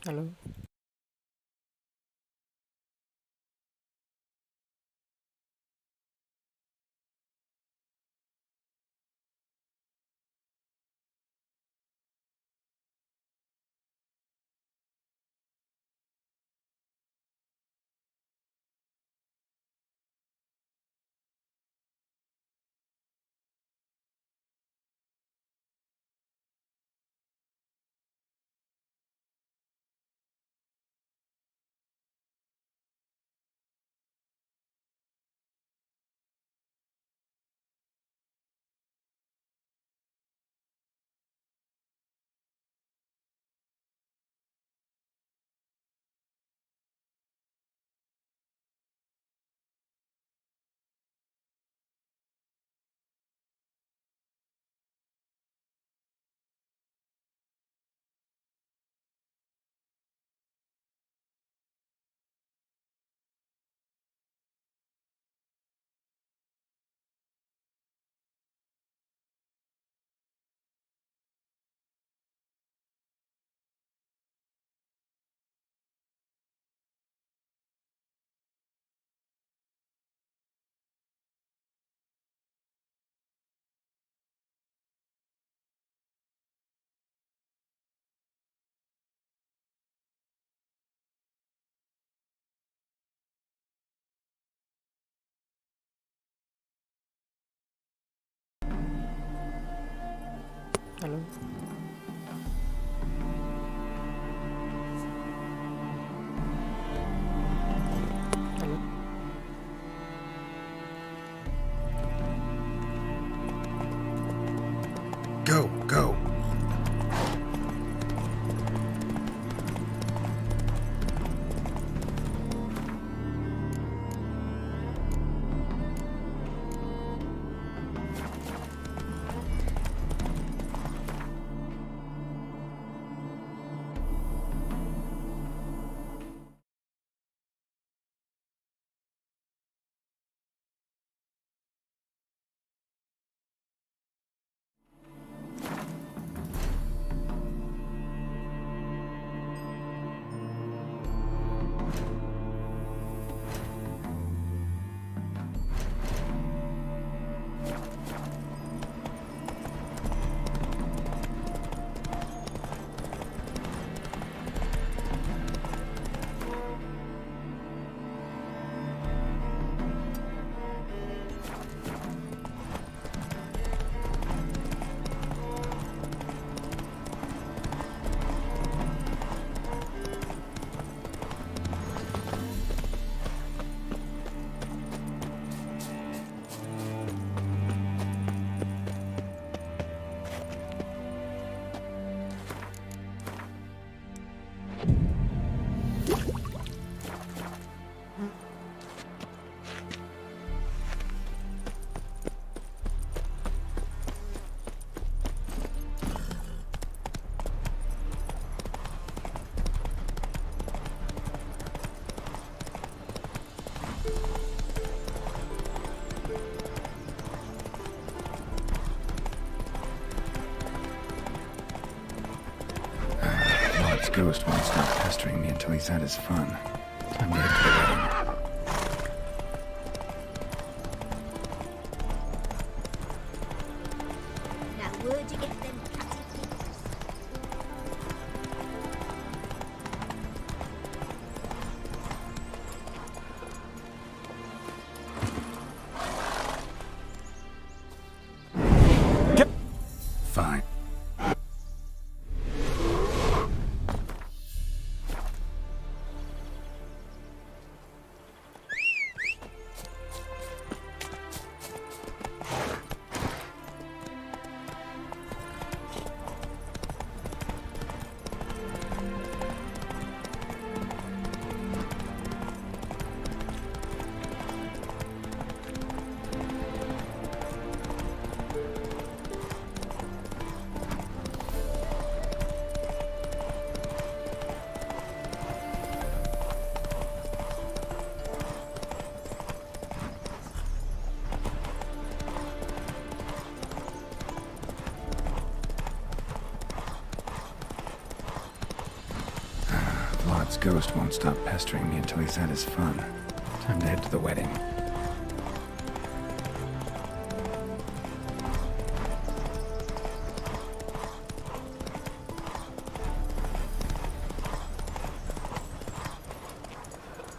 Hello. Hello. Hello. Go, go. Lord's ghost won't stop pestering me until he's had his fun. Time to get rid of him. Now where'd you get them catty fingers? Fine. ghost won't stop pestering me until he's had his fun. Time to head to the wedding.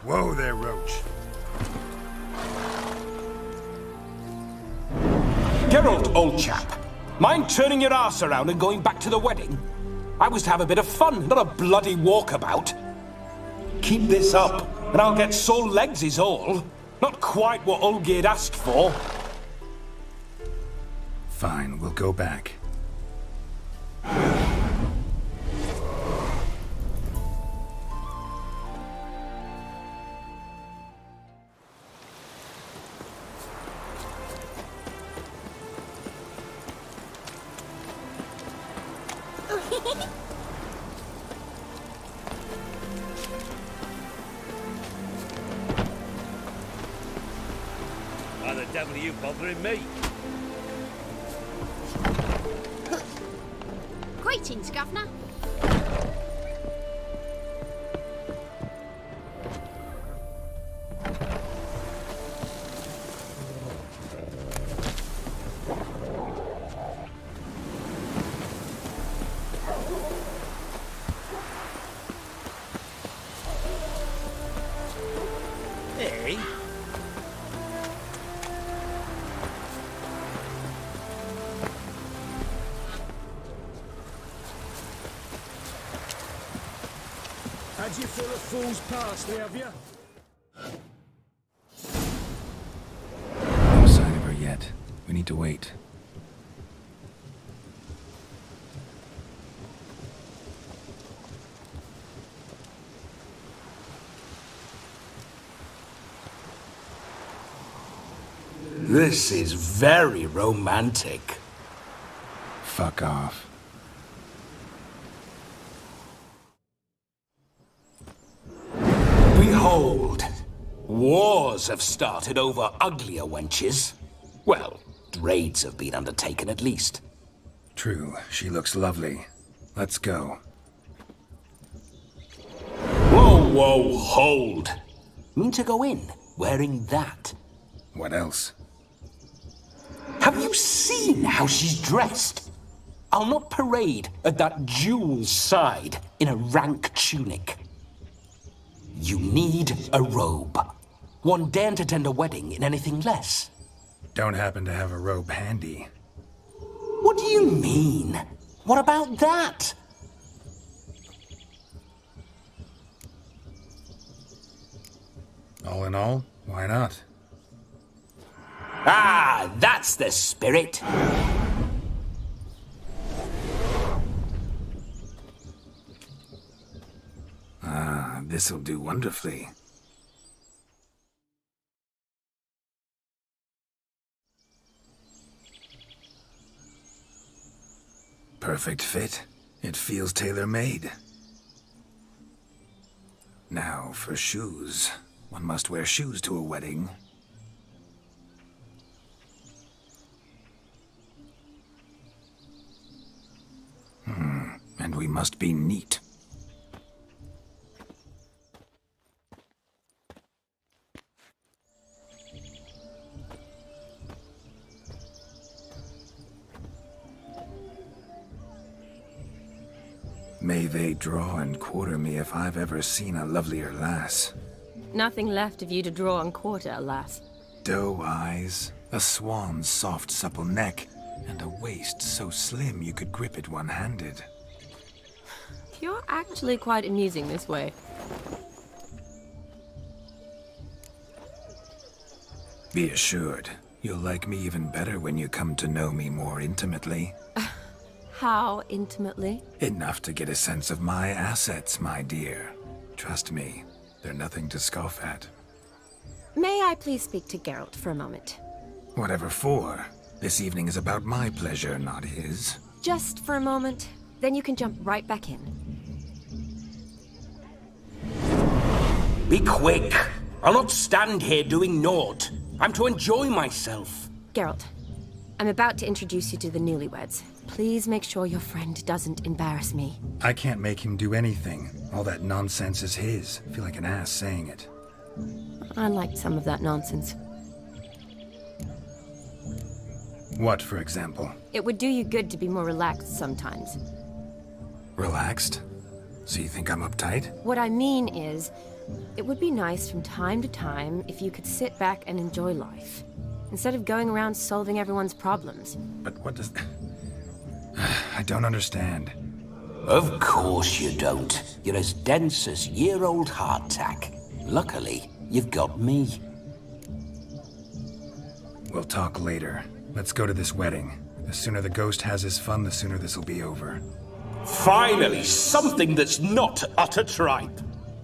Whoa there, Roach. Geralt, old chap. Mind turning your ass around and going back to the wedding? I was to have a bit of fun, not a bloody walkabout. Keep this up, and I'll get sore legs is all. Not quite what Olgierd asked for. Fine, we'll go back. Why the devil are you bothering me? Greetings, Governor. Hey? Had you full of fool's parsley, have you? No sign of her yet. We need to wait. This is very romantic. Fuck off. Behold, wars have started over uglier wenches. Well, raids have been undertaken at least. True, she looks lovely. Let's go. Whoa, hold. Mean to go in wearing that? What else? Have you seen how she's dressed? I'll not parade at that jewel's side in a rank tunic. You need a robe. One daren't attend a wedding in anything less. Don't happen to have a robe handy. What do you mean? What about that? All in all, why not? Ah, that's the spirit. Ah, this'll do wonderfully. Perfect fit. It feels tailor-made. Now for shoes. One must wear shoes to a wedding. And we must be neat. May they draw and quarter me if I've ever seen a lovelier lass. Nothing left of you to draw and quarter, alas. Doe eyes, a swan's soft supple neck, and a waist so slim you could grip it one-handed. You're actually quite amusing this way. Be assured, you'll like me even better when you come to know me more intimately. How intimately? Enough to get a sense of my assets, my dear. Trust me, they're nothing to scoff at. May I please speak to Geralt for a moment? Whatever for. This evening is about my pleasure, not his. Just for a moment, then you can jump right back in. Be quick. I'll not stand here doing naught. I'm to enjoy myself. Geralt, I'm about to introduce you to the newlyweds. please make sure your friend doesn't embarrass me. I can't make him do anything. All that nonsense is his. I feel like an ass saying it. I liked some of that nonsense. What, for example? It would do you good to be more relaxed sometimes. Relaxed? So you think I'm uptight? What I mean is, it would be nice from time to time if you could sit back and enjoy life, instead of going around solving everyone's problems. But what does... I don't understand. Of course you don't. You're as dense as year-old hardtack. Luckily, you've got me. We'll talk later. Let's go to this wedding. The sooner the ghost has his fun, the sooner this'll be over. Finally, something that's not utter tripe.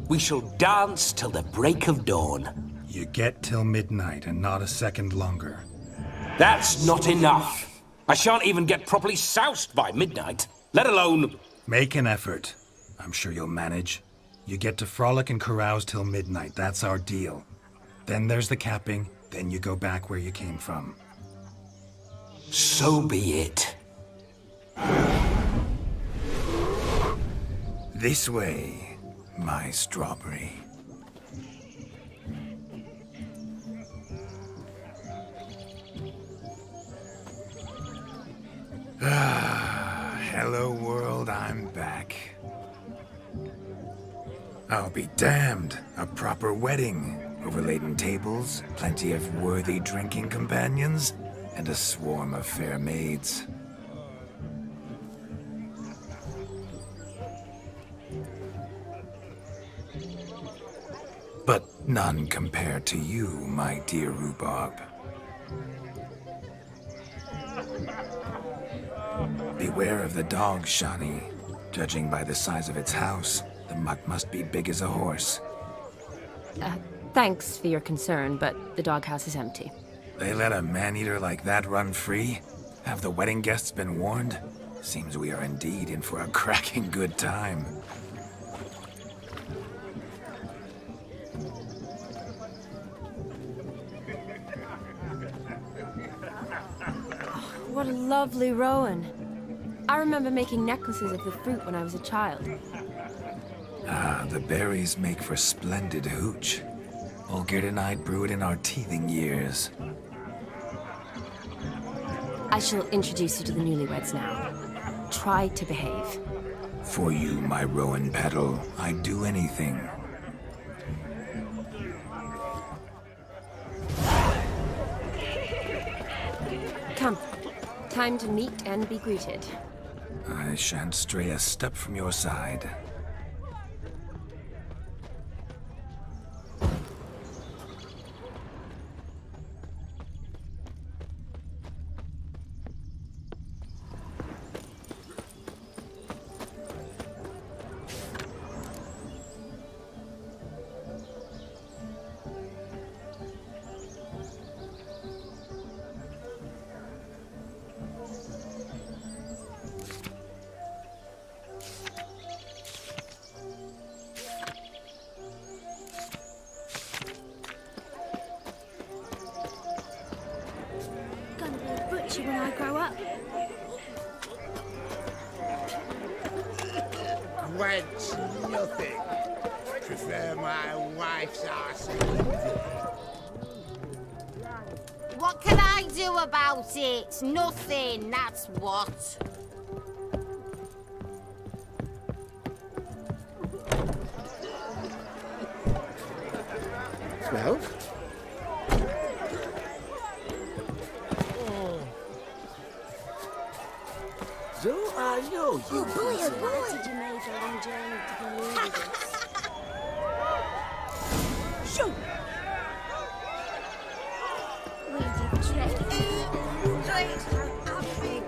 We shall dance till the break of dawn. You get till midnight and not a second longer. That's not enough. I shan't even get properly soused by midnight, let alone... Make an effort. I'm sure you'll manage. You get to frolic and carouse till midnight. That's our deal. Then there's the capping. Then you go back where you came from. So be it. This way, my strawberry. Hello world, I'm back. I'll be damned. A proper wedding. Overladen tables, plenty of worthy drinking companions, and a swarm of fair maids. But none compared to you, my dear rhubarb. Beware of the dog, Shani. Judging by the size of its house, the mutt must be big as a horse. Thanks for your concern, but the doghouse is empty. They let a man-eater like that run free? Have the wedding guests been warned? Seems we are indeed in for a cracking good time. What a lovely rowan. I remember making necklaces of the fruit when I was a child. Ah, the berries make for splendid hooch. Olgerd and I brew it in our teething years. I shall introduce you to the newlyweds now. Try to behave. For you, my rowan petal, I'd do anything. Come. Time to meet and be greeted. I shan't stray a step from your side. Gonna be a butcher when I grow up. Wench, nothing. Prefer my wife's arse. What can I do about it? Nothing, that's what. Well? Do I know you? Oh boy, oh boy. Did you make a long journey to be here with us? Shoot! We did trek.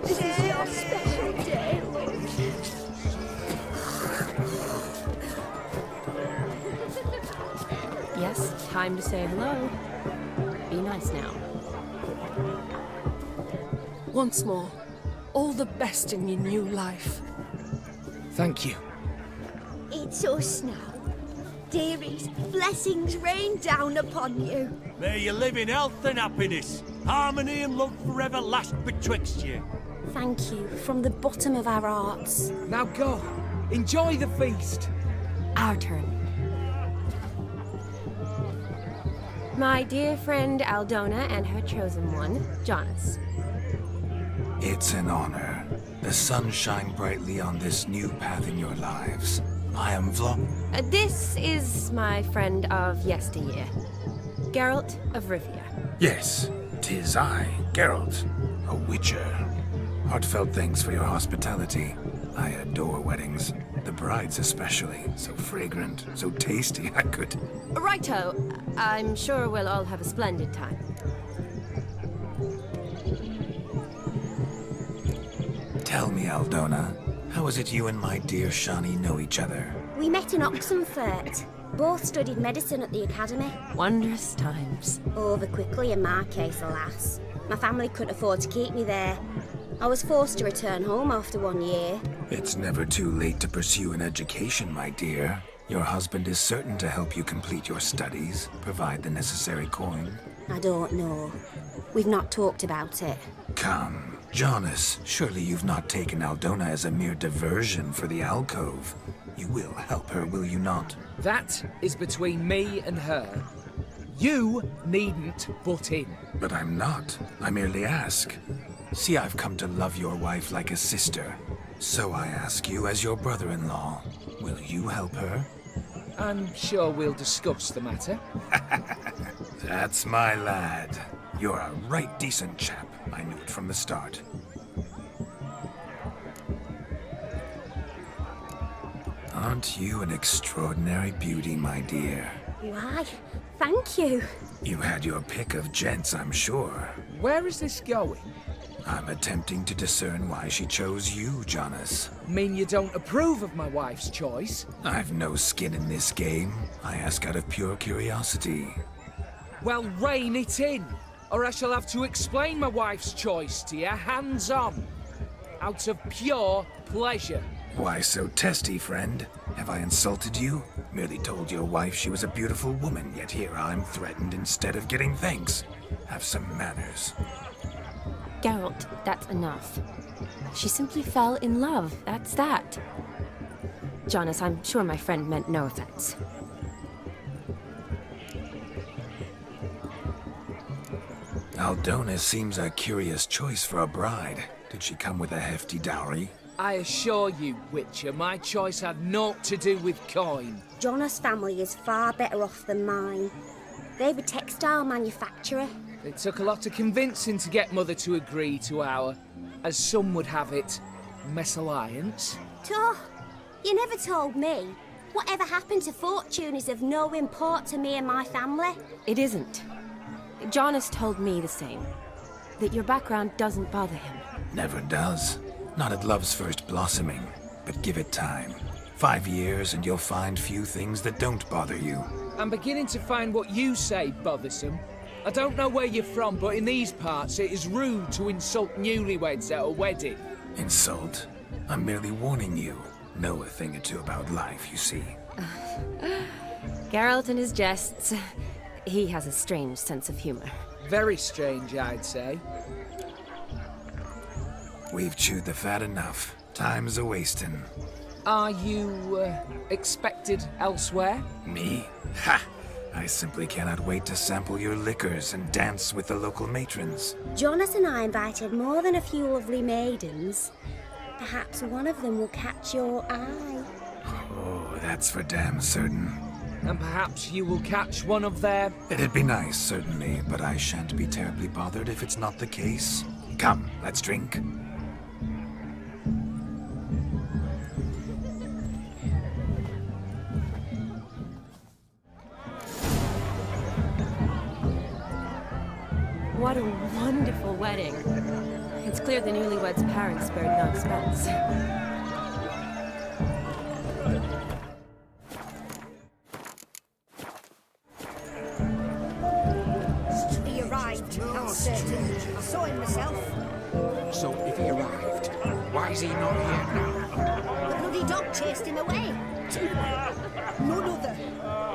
This is your special day. Yes, time to say hello. Be nice now. Once more, all the best in your new life. Thank you. It's us now. Dearies, blessings rain down upon you. May you live in health and happiness. Harmony and love forever last betwixt you. Thank you from the bottom of our hearts. Now go. Enjoy the feast. Our turn. My dear friend Aldona and her chosen one, Jonas. It's an honor. The sun shine brightly on this new path in your lives. I am This is my friend of yesteryear, Geralt of Rivia. Yes, 'tis I, Geralt, a witcher. Heartfelt thanks for your hospitality. I adore weddings. The brides especially. So fragrant, so tasty, I could... Righto. I'm sure we'll all have a splendid time. Tell me, Aldona, how is it you and my dear Shani know each other? We met in Oxenfurt. Both studied medicine at the academy. Wondrous times. Over quickly in my case, alas. My family couldn't afford to keep me there. I was forced to return home after 1 year. It's never too late to pursue an education, my dear. Your husband is certain to help you complete your studies, provide the necessary coin. I don't know. We've not talked about it. Come, Jonas, surely you've not taken Aldona as a mere diversion for the alcove. You will help her, will you not? That is between me and her. You needn't butt in. But I'm not. I merely ask. See, I've come to love your wife like a sister. So I ask you as your brother-in-law, will you help her? I'm sure we'll discuss the matter. That's my lad. You're a right decent chap. I knew it from the start. Aren't you an extraordinary beauty, my dear? Why, thank you. You had your pick of gents, I'm sure. Where is this going? I'm attempting to discern why she chose you, Jonas. Mean you don't approve of my wife's choice? I've no skin in this game. I ask out of pure curiosity. Well, rein it in, or I shall have to explain my wife's choice to you hands-on. Out of pure pleasure. Why so testy, friend? Have I insulted you? Merely told your wife she was a beautiful woman, yet here I'm threatened instead of getting thanks. Have some manners. Geralt, that's enough. She simply fell in love, that's that. Jonas, I'm sure my friend meant no offense. Aldona seems a curious choice for a bride. Did she come with a hefty dowry? I assure you, Witcher, my choice had naught to do with coin. Jonas' family is far better off than mine. They're a textile manufacturer. It took a lot of convincing to get Mother to agree to our, as some would have it, mesalliance. You never told me. Whatever happened to fortune is of no import to me and my family. It isn't. Jonas told me the same. That your background doesn't bother him. Never does. Not at love's first blossoming. But give it time. 5 years and you'll find few things that don't bother you. I'm beginning to find what you say bothersome. I don't know where you're from, but in these parts it is rude to insult newlyweds at a wedding. Insult? I'm merely warning you. Know a thing or two about life, you see. Geralt and his jests. He has a strange sense of humor. Very strange, I'd say. We've chewed the fat enough. Time's a-wasting. Are you, expected elsewhere? Me? Ha! I simply cannot wait to sample your liquors and dance with the local matrons. Jonas and I invited more than a few lovely maidens. Perhaps one of them will catch your eye. Oh, that's for damn certain. And perhaps you will catch one of their... It'd be nice, certainly, but I shan't be terribly bothered if it's not the case. Come, let's drink. What a wonderful wedding. It's clear the newlyweds' parents spared no expense. He arrived, I'm certain. I saw him myself. So if he arrived, why is he not here now? The bloody dog chased him away. None other.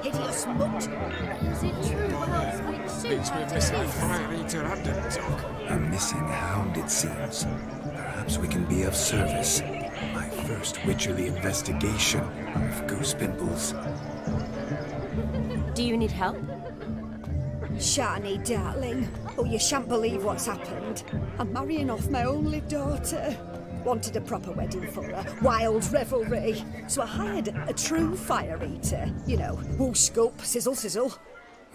Hideous mutt. Is it true house which suits It's with Mr. Fire Eater and a dog. A missing hound, it seems. Perhaps we can be of service. My first witcherly investigation of Goose Pimples. Do you need help? Shani, darling. Oh, you shan't believe what's happened. I'm marrying off my only daughter. Wanted a proper wedding for her, wild revelry. So I hired a true fire eater. You know, whoosh scoop, sizzle sizzle.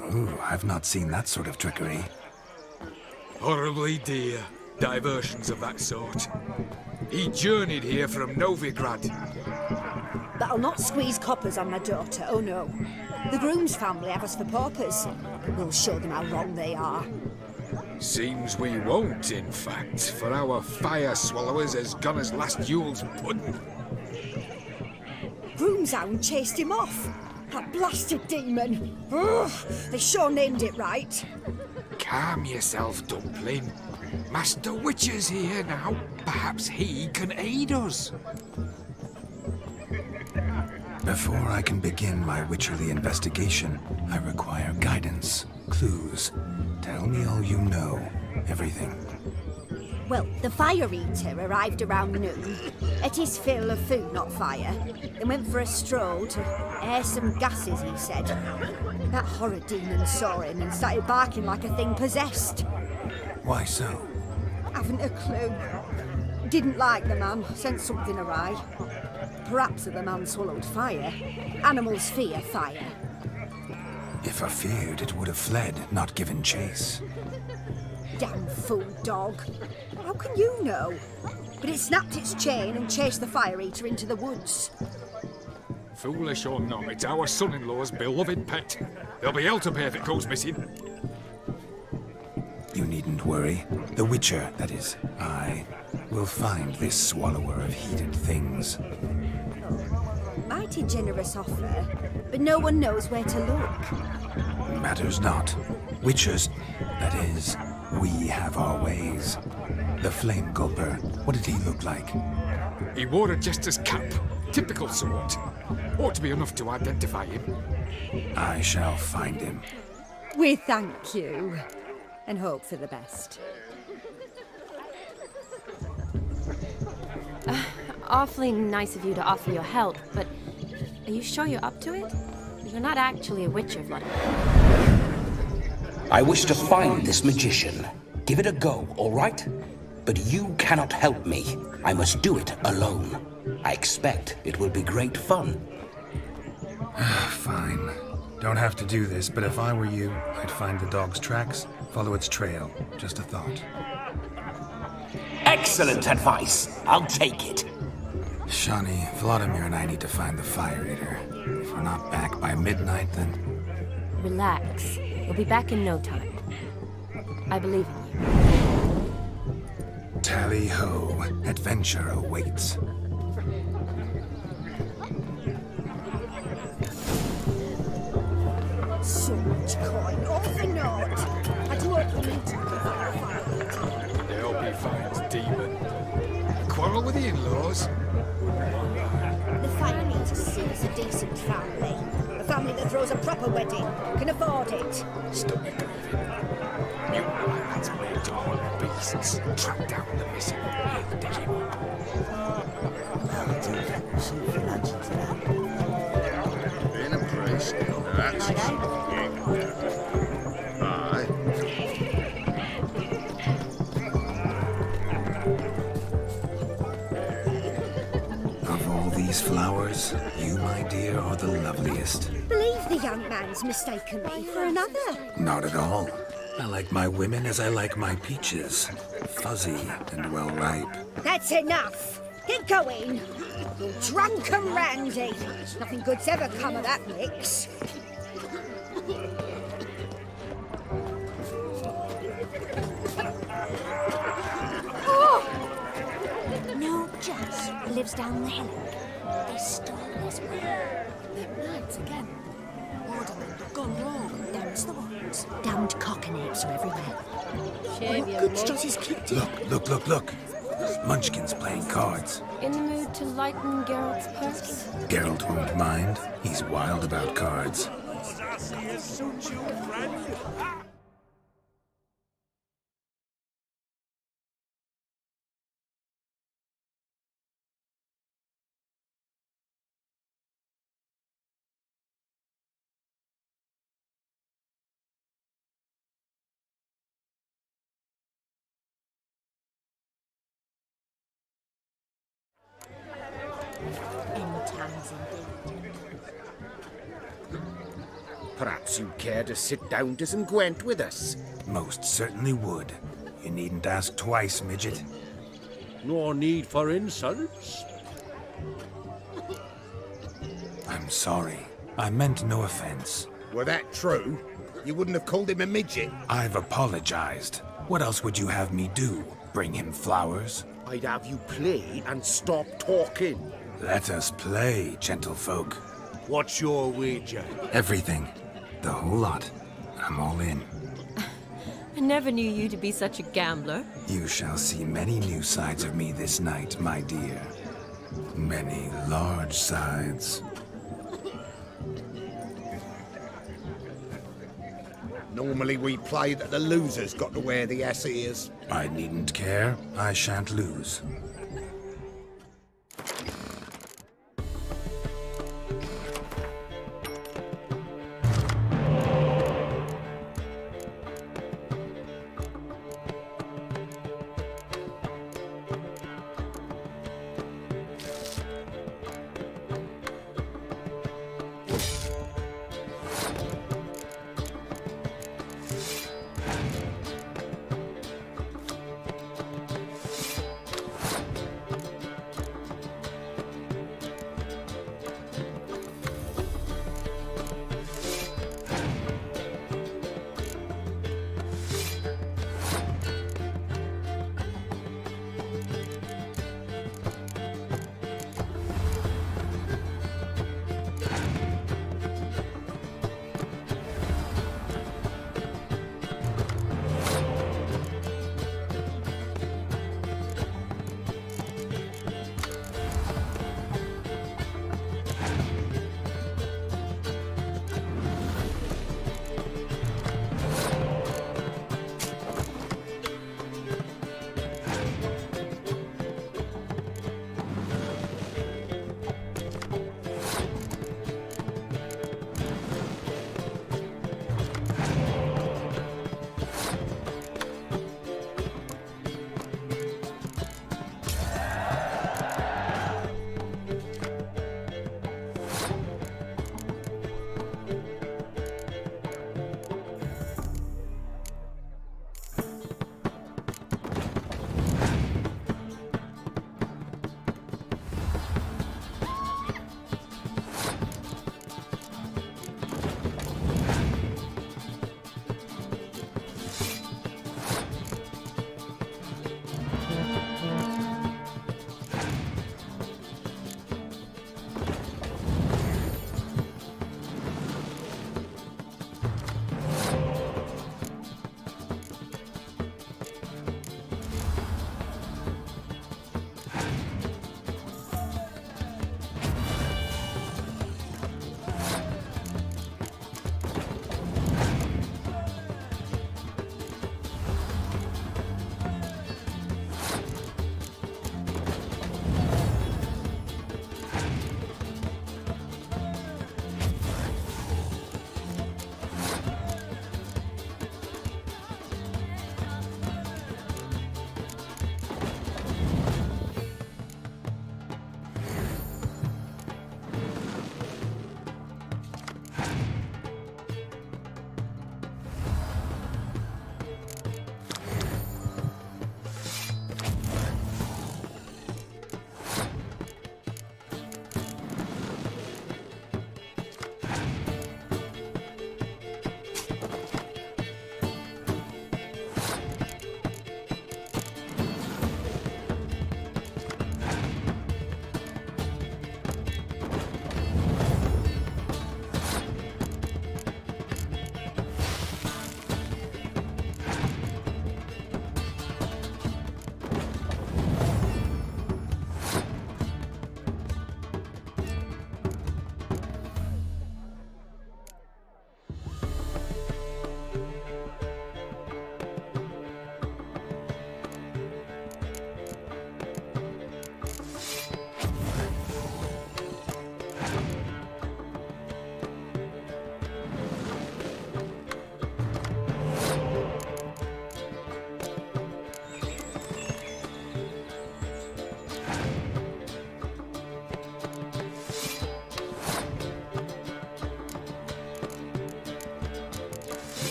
Ooh, I've not seen that sort of trickery. Horribly dear. Diversions of that sort. He journeyed here from Novigrad. But I'll not squeeze coppers on my daughter, oh no. The groom's family have us for paupers. We'll show them how wrong they are. Seems we won't, in fact, for our fire swallowers as gone as last Yule's pudding. Groom's hound chased him off. That blasted demon. Ugh, they sure named it right. Calm yourself, Dumpling. Master Witcher's here now. Perhaps he can aid us. Before I can begin my witcherly investigation, I require guidance, clues. Tell me all you know, everything. Well, the fire eater arrived around noon. Ate his fill of food, not fire. Then went for a stroll to air some gases, he said. That horror demon saw him and started barking like a thing possessed. Why so? Haven't a clue. Didn't like the man, sent something awry. Perhaps the man swallowed fire. Animals fear fire. If I feared, it would have fled, not given chase. Damn fool dog. How can you know? But it snapped its chain and chased the fire eater into the woods. Foolish or not, it's our son-in-law's beloved pet. There'll be hell to pay if it goes missing. You needn't worry. The Witcher, that is, I, will find this swallower of heated things. Mighty generous offer, but no one knows where to look. Matters not. Witchers, that is, we have our ways. The Flame Gulper, what did he look like? He wore a jester's cap. Typical sort. Ought to be enough to identify him. I shall find him. We thank you, and hope for the best. Awfully nice of you to offer your help, but are you sure you're up to it? You're not actually a witcher, Vladimir. I wish to find this magician. Give it a go, all right? But you cannot help me. I must do it alone. I expect it will be great fun. Fine. Don't have to do this, but if I were you, I'd find the dog's tracks, follow its trail. Just a thought. Excellent advice. I'll take it. Shani, Vladimir and I need to find the fire eater. If we're not back by midnight, then... Relax. We'll be back in no time. I believe in you. Tally-ho. Adventure awaits. So much coin, all for naught. I do hope you meet him before the fire eater. I hope he finds demon. Quarrel with the in-laws? The fire eater sees a decent family. A family that throws a proper wedding. Can afford it. Stop your grieving. New islands made to hunt beasts. Track down the missing. And dig him up. Being a priest, that's aye. Of all these flowers, you, my dear, are the loveliest. Believe the young man's mistaken me for another. Not at all. I like my women as I like my peaches. Fuzzy and well ripe. That's enough. Get going. You drunken randy. Nothing good's ever come of that mix. No judge lives down the hill. They stole his will. They're nights again. Aldermen have gone wrong. Them's the ones. Damned cockanates are everywhere. Shave your Look, look, look, look. Munchkin's playing cards. In the mood to lighten Geralt's purse? Geralt won't mind. He's wild about cards. Sassy as suits you, friend. Perhaps you'd care to sit down to some Gwent with us? Most certainly would. You needn't ask twice, midget. No need for insults. I'm sorry. I meant no offense. Were that true, you wouldn't have called him a midget. I've apologized. What else would you have me do? Bring him flowers? I'd have you play and stop talking. Let us play, gentlefolk. What's your wager? Everything. The whole lot. I'm all in. I never knew you to be such a gambler. You shall see many new sides of me this night, my dear. Many large sides. Normally we play that the loser's got to wear the ass ears. I needn't care. I shan't lose.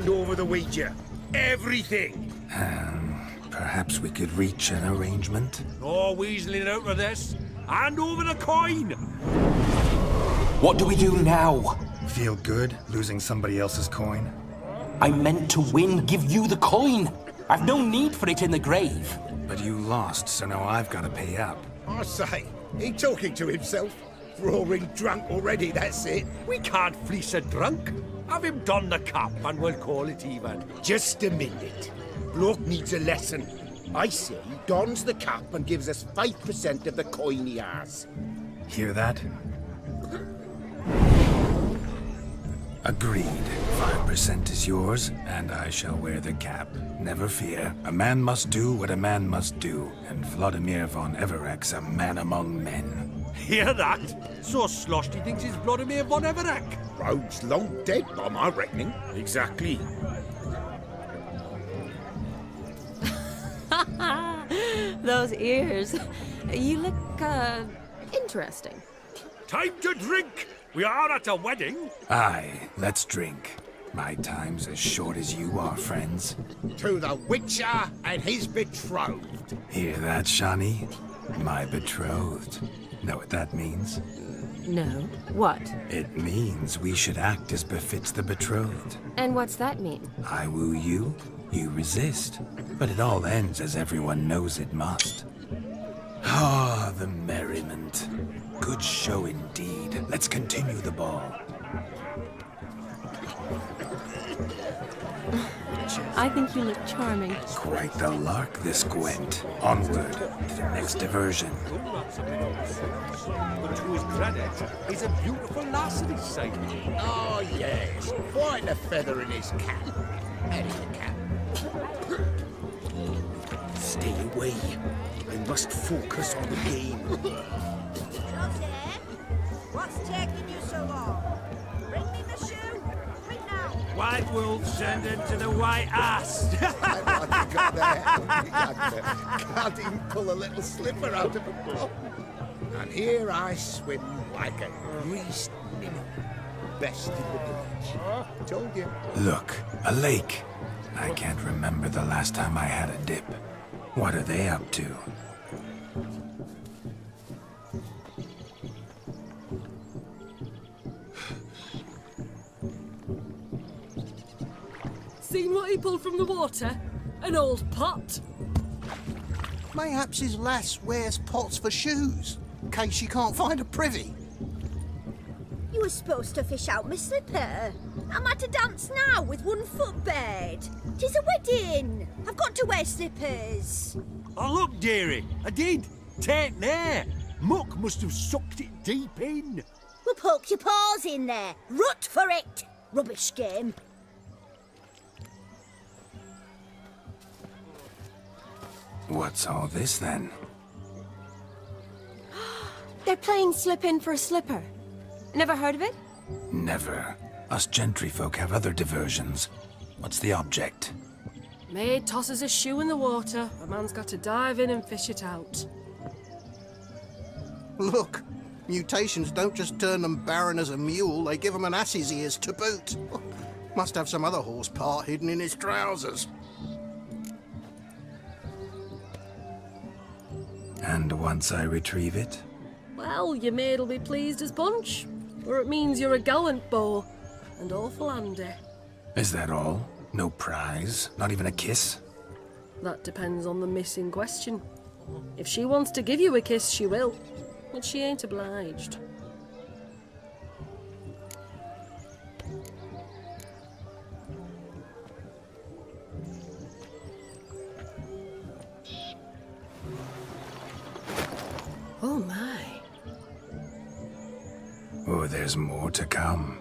hand over the wager. Everything. Perhaps we could reach an arrangement? No weaseling out of this. Hand over the coin. What do we do now? Feel good losing somebody else's coin? I meant to win, give you the coin. I've no need for it in the grave. But you lost, so now I've got to pay up. I say, he talking to himself. Roaring drunk already, that's it. We can't fleece a drunk. Have him don the cap and we'll call it even. Just a minute. Bloke needs a lesson. I say he dons the cap and gives us 5% of the coin he has. Hear that? Agreed. 5% is yours, and I shall wear the cap. Never fear. A man must do what a man must do, and Vladimir von Everek's a man among men. Hear that? So sloshed he thinks he's Vladimir von Everek. Rogue's long dead by my reckoning. Exactly. Those ears. You look, interesting. Time to drink. We are at a wedding. Aye, let's drink. My time's as short as you are, friends. To the Witcher and his betrothed. Hear that, Shani? My betrothed. Know what that means? No. What? It means we should act as befits the betrothed. And what's that mean? I woo you, you resist. But it all ends as everyone knows it must. Ah, the merriment. Good show indeed. Let's continue the ball. I think you look charming. Quite the lark, this Gwent. Onward to the next diversion. But to his credit, he's a beautiful lass at his side. Oh, yes. Quite a feather in his cap. Out of the cap. Stay away. I must focus on the game. What's taking you so long? Bring me the shoe. Quick now. White wolf send him to the white ass. Can't even pull a little slipper out of a bowl. And here I swim like a greased minnow. Best in the village. Told you. Look, a lake. I can't remember the last time I had a dip. What are they up to? Seen what he pulled from the water? An old pot? Mayhaps his lass wears pots for shoes, in case she can't find a privy. You were supposed to fish out my slipper. I'm at a dance now with one foot bared. 'Tis a wedding. I've got to wear slippers. Oh, look, dearie. I did. Tain't there. Muck must have sucked it deep in. Well, poke your paws in there. Rut for it. Rubbish game. What's all this then? They're playing slip in for a slipper. Never heard of it? Never. Us gentry folk have other diversions. What's the object? Maid tosses a shoe in the water. A man's got to dive in and fish it out. Look, mutations don't just turn them barren as a mule, they give them an ass's ears to boot. Must have some other horse part hidden in his trousers. And once I retrieve it? Well, your maid'll be pleased as punch. Or it means you're a gallant beau. And awful handy. Is that all? No prize? Not even a kiss? That depends on the miss in question. If she wants to give you a kiss, she will. But she ain't obliged. Oh my. Oh, there's more to come.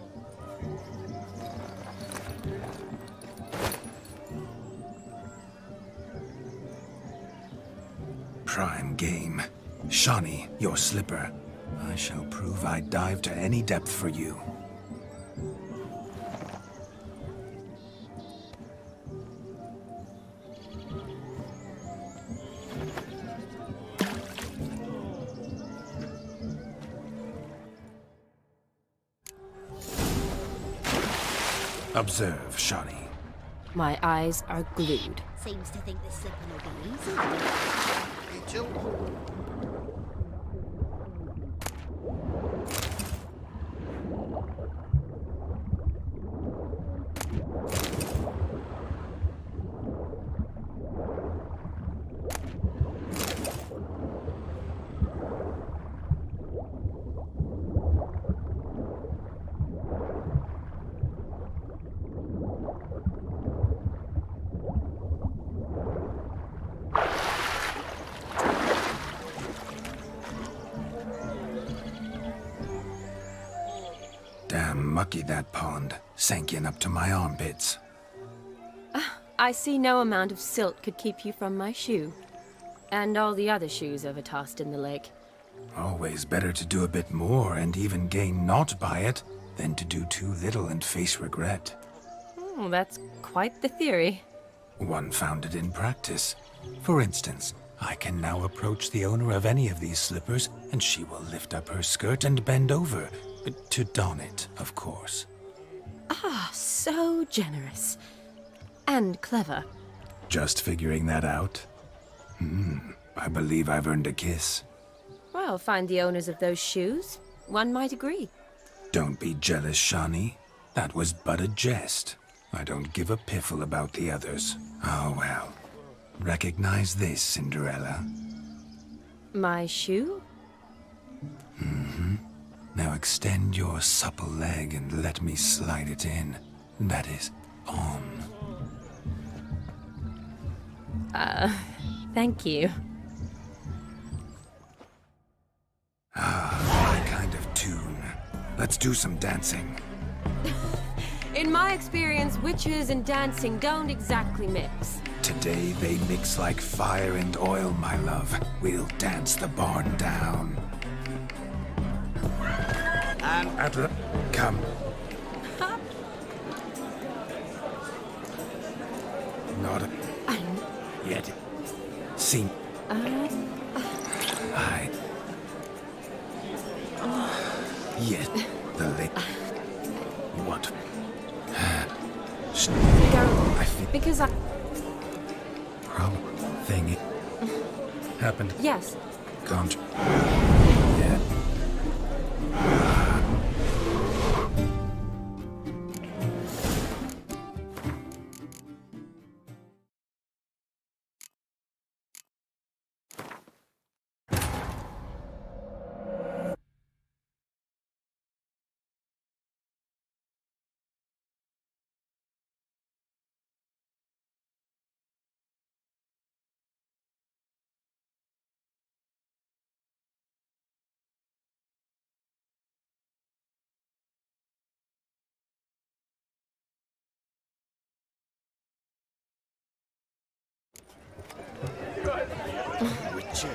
Prime game. Shani, your slipper. I shall prove I dive to any depth for you. Observe, Shani. My eyes are glued. Seems to think the slipping will be easy. You too. Damn mucky, that pond. Sank in up to my armpits. I see no amount of silt could keep you from my shoe. And all the other shoes overtossed in the lake. Always better to do a bit more and even gain naught by it than to do too little and face regret. Oh, that's quite the theory. One founded in practice. For instance, I can now approach the owner of any of these slippers, and she will lift up her skirt and bend over. To don it, of course. Ah, so generous. And clever. Just figuring that out? I believe I've earned a kiss. Well, find the owners of those shoes. One might agree. Don't be jealous, Shani. That was but a jest. I don't give a piffle about the others. Oh well. Recognize this, Cinderella. My shoe? Now extend your supple leg and let me slide it in. That is, on. Thank you. My kind of tune. Let's do some dancing. In my experience, witches and dancing don't exactly mix. Today they mix like fire and oil, my love. We'll dance the barn down. Adler, come. Not yet. Seen. I. Yet. The lake. What? I think. Because I. Problem thing. Happened. Yes. Can't. Yeah.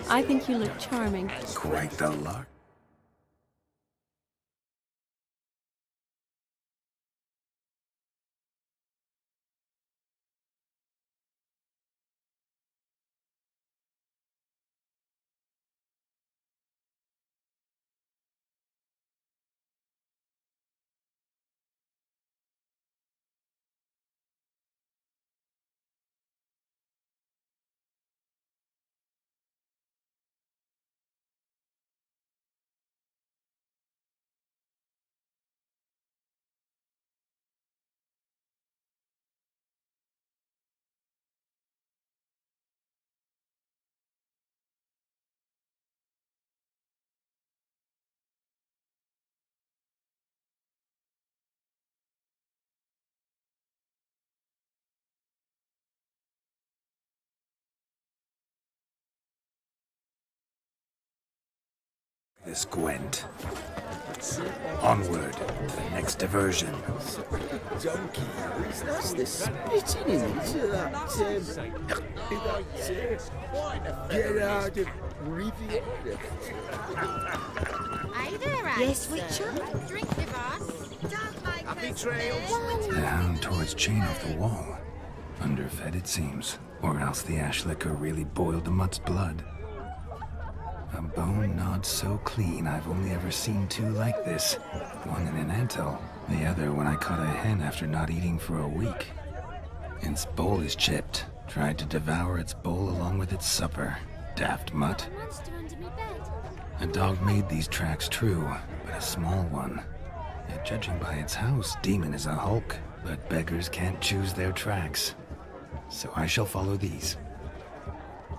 I think you look charming. Quite the lark. This Gwent. Onward to the next diversion. Donkey, that's the spitting image of that, get out of Riviera. Hey there, Yes, Witcher? Drink with us. Don't make Happy us trails. Down towards chain off the wall. Underfed, it seems. Or else the ash liquor really boiled the mutt's blood. A bone gnawed so clean I've only ever seen two like this. One in an anthill, the other when I caught a hen after not eating for a week. Its bowl is chipped. Tried to devour its bowl along with its supper. Daft mutt. A monster under me bed. A dog made these tracks true, but a small one. Yet judging by its house, Demon is a hulk. But beggars can't choose their tracks. So I shall follow these.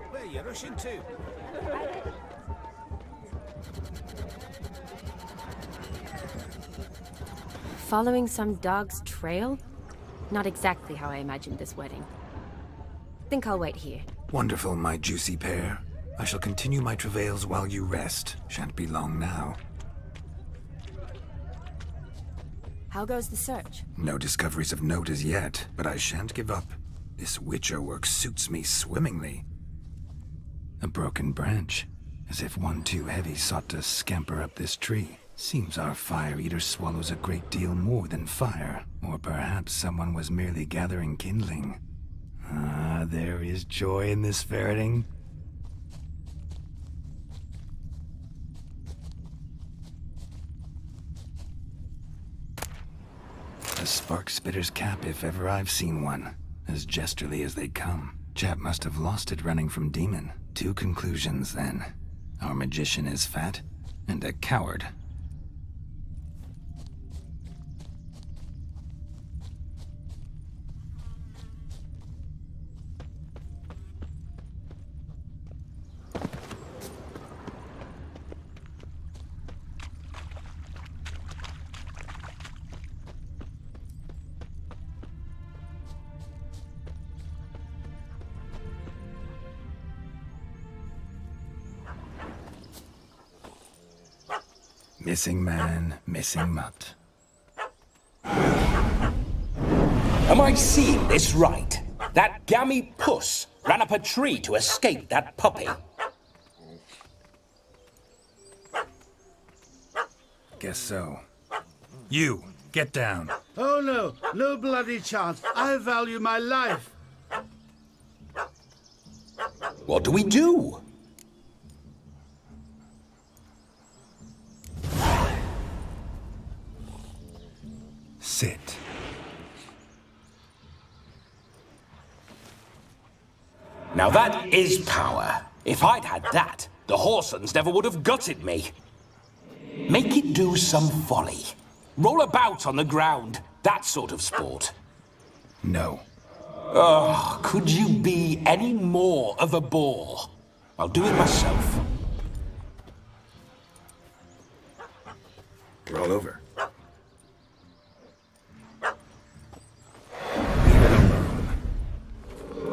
Where you rushing to? Following some dog's trail? Not exactly how I imagined this wedding. Think I'll wait here. Wonderful, my juicy pair. I shall continue my travails while you rest. Shan't be long now. How goes the search? No discoveries of note as yet, but I shan't give up. This witcher work suits me swimmingly. A broken branch, as if one too heavy sought to scamper up this tree. Seems our fire eater swallows a great deal more than fire. Or perhaps someone was merely gathering kindling. Ah, there is joy in this ferreting. A spark spitter's cap if ever I've seen one. As jesterly as they come. Chap must have lost it running from Demon. 2 conclusions, then. Our magician is fat, and a coward. Missing man, missing mutt. Am I seeing this right? That gammy puss ran up a tree to escape that puppy. Guess so. You, get down. Oh no, no bloody chance. I value my life. What do we do? Sit. Now that is power. If I'd had that, the Horsons never would have gutted me. Make it do some folly. Roll about on the ground. That sort of sport. No. Oh, could you be any more of a bore? I'll do it myself. Roll over.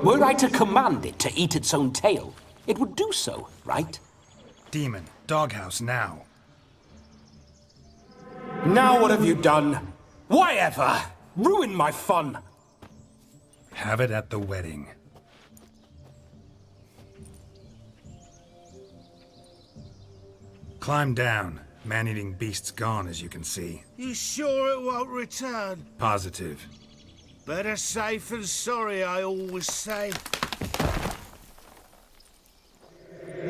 Were I to command it to eat its own tail, it would do so, right? Demon, doghouse now. Now what have you done? Why ever? Ruin my fun. Have it at the wedding. Climb down. Man-eating beast's gone, as you can see. You sure it won't return? Positive. Better safe than sorry, I always say.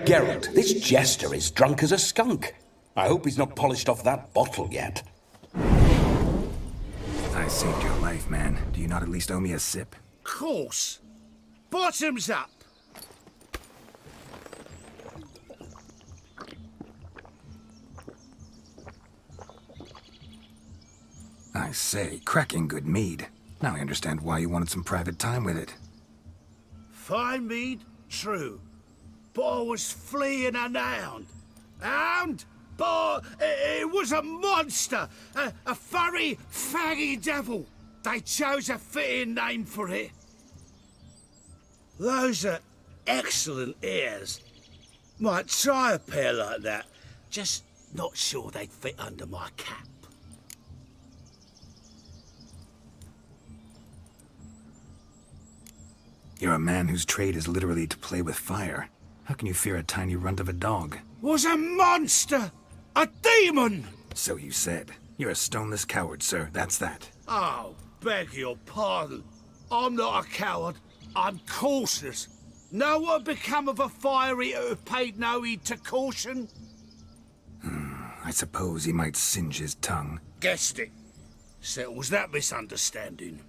Geralt, this jester is drunk as a skunk. I hope he's not polished off that bottle yet. I saved your life, man. Do you not at least owe me a sip? Course. Bottoms up. I say, cracking good mead. Now I understand why you wanted some private time with it. Fine mead, true. But I was fleeing an hound. Hound? But it was a monster. A furry, faggy devil. They chose a fitting name for it. Those are excellent ears. Might try a pair like that. Just not sure they'd fit under my cap. You're a man whose trade is literally to play with fire. How can you fear a tiny runt of a dog? Was a monster! A demon! So you said. You're a stoneless coward, sir. That's that. Oh, beg your pardon. I'm not a coward. I'm cautious. Know what become of a fire eater who paid no heed to caution? I suppose he might singe his tongue. Guessed it. Settles that misunderstanding.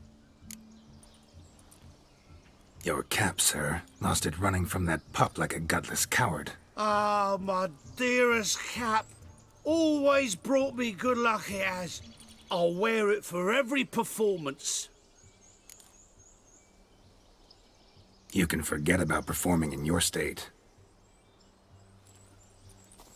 Your cap, sir. Lost it running from that pup like a gutless coward. Ah, my dearest cap. Always brought me good luck it has. I'll wear it for every performance. You can forget about performing in your state.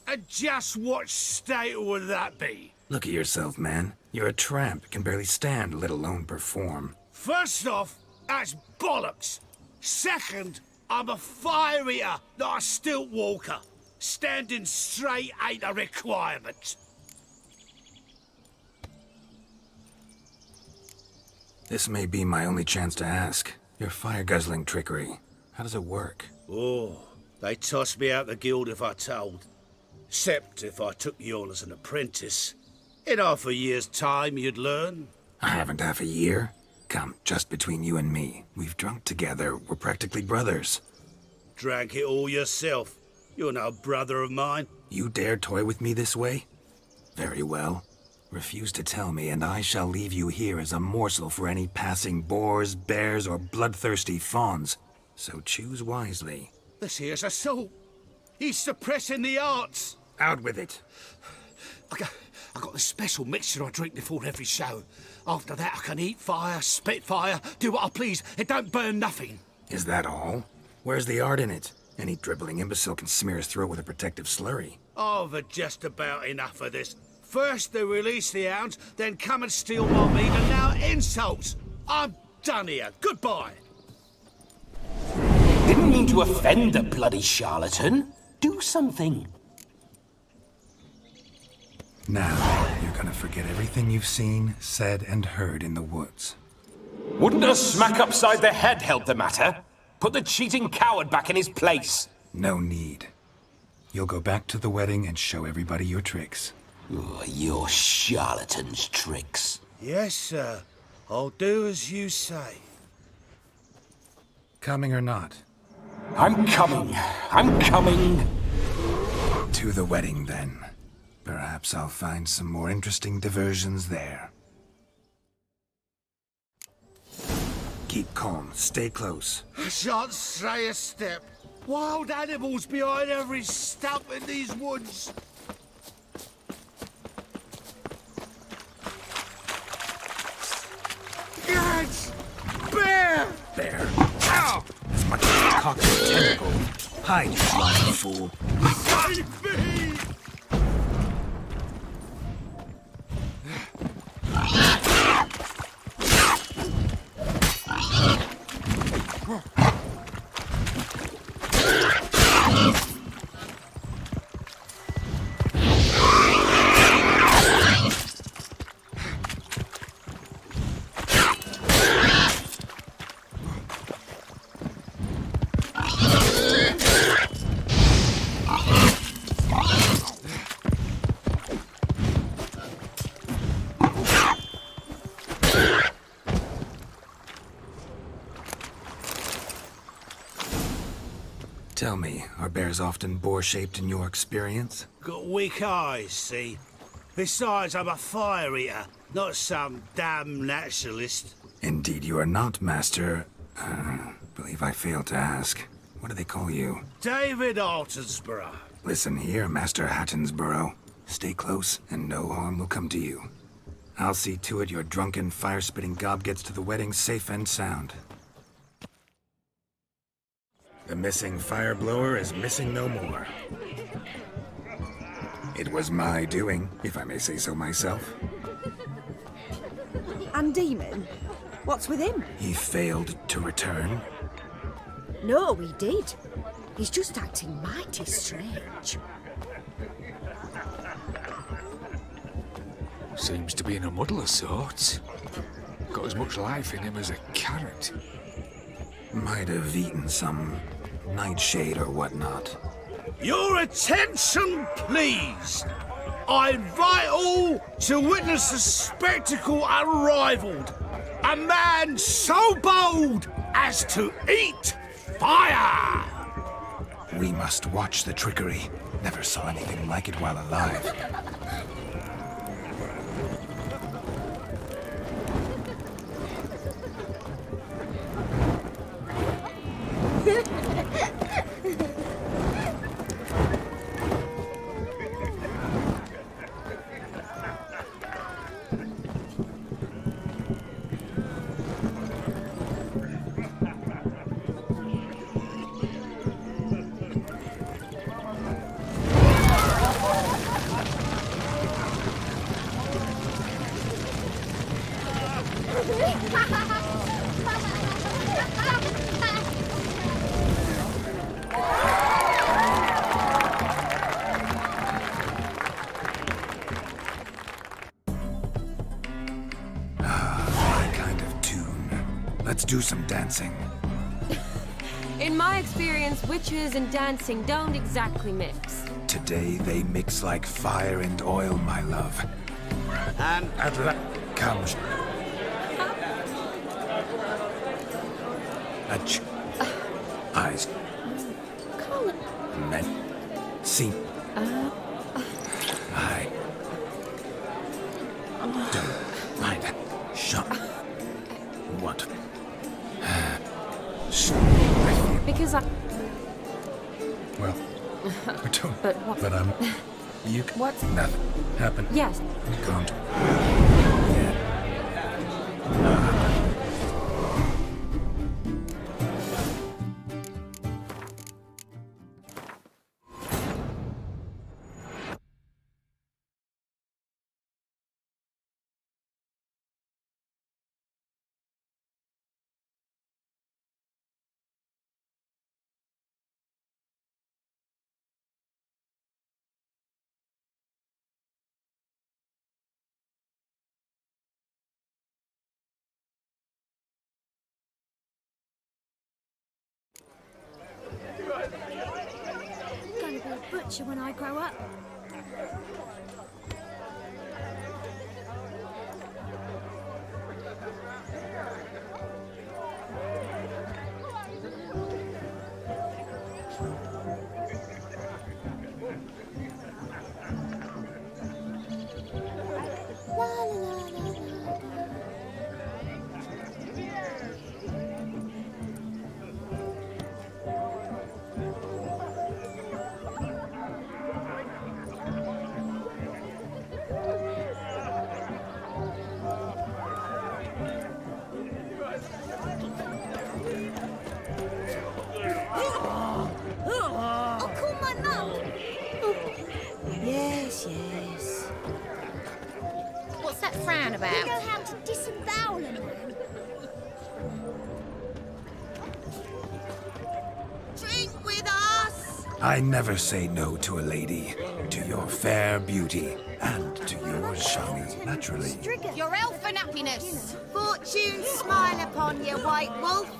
And just what state would that be? Look at yourself, man. You're a tramp, can barely stand, let alone perform. First off, that's bollocks. Second, I'm a fire eater, not a stilt walker. Standing straight ain't a requirement. This may be my only chance to ask. Your fire-guzzling trickery, how does it work? Oh, they toss me out the guild if I told. Except if I took you on as an apprentice. In half a year's time, you'd learn. I haven't half a year. Come, just between you and me. We've drunk together. We're practically brothers. Drank it all yourself. You're no brother of mine. You dare toy with me this way? Very well. Refuse to tell me, and I shall leave you here as a morsel for any passing boars, bears, or bloodthirsty fawns. So choose wisely. This here's assault. He's suppressing the arts. Out with it. I got the special mixture I drink before every show. After that, I can eat fire, spit fire, do what I please. It don't burn nothing. Is that all? Where's the art in it? Any dribbling imbecile can smear his throat with a protective slurry. I've had just about enough of this. First they release the hounds, then come and steal my meat, and now insults. I'm done here. Goodbye. Didn't mean to offend the bloody charlatan. Do something. Now, you're gonna forget everything you've seen, said, and heard in the woods. Wouldn't a smack upside the head help the matter? Put the cheating coward back in his place. No need. You'll go back to the wedding and show everybody your tricks. Oh, your charlatan's tricks. Yes, sir. I'll do as you say. Coming or not? I'm coming. I'm coming. To the wedding, then. Perhaps I'll find some more interesting diversions there. Keep calm. Stay close. I shan't stray a step. Wild animals behind every stump in these woods. Yes! Bear! Bear? Ow! As much as a cock and a tentacle. Hide, you blind fool. Save me! Tell me, are bears often boar-shaped in your experience? Got weak eyes, see? Besides, I'm a fire eater, not some damn naturalist. Indeed you are not, Master... believe I failed to ask. What do they call you? David Altonsborough. Listen here, Master Hattonsborough. Stay close, and no harm will come to you. I'll see to it your drunken, fire-spitting gob gets to the wedding safe and sound. The missing fire blower is missing no more. It was my doing, if I may say so myself. And Demon? What's with him? He failed to return. No, he did. He's just acting mighty strange. Seems to be in a muddle of sorts. Got as much life in him as a carrot. Might have eaten some nightshade or whatnot. Your attention, please. I invite all to witness a spectacle unrivaled. A man so bold as to eat fire. We must watch the trickery. Never saw anything like it while alive. My kind of tune. Let's do some dancing. In my experience, witches and dancing don't exactly mix. Today they mix like fire and oil, my love. And at last comes eyes. Colin. Men. See. I don't mind. Shut. What? Because I... Well, I don't. But what? But you. What? Nothing happened. Yes. Can't. I'm gonna be a butcher when I grow up. I'll call my mum. Yes, yes. What's that frown about? We know how to disembowel a man. Drink with us! I never say no to a lady, to your fair beauty, and to yours, Shani, naturally. Your elfin happiness. Fortune smile upon you, white wolf.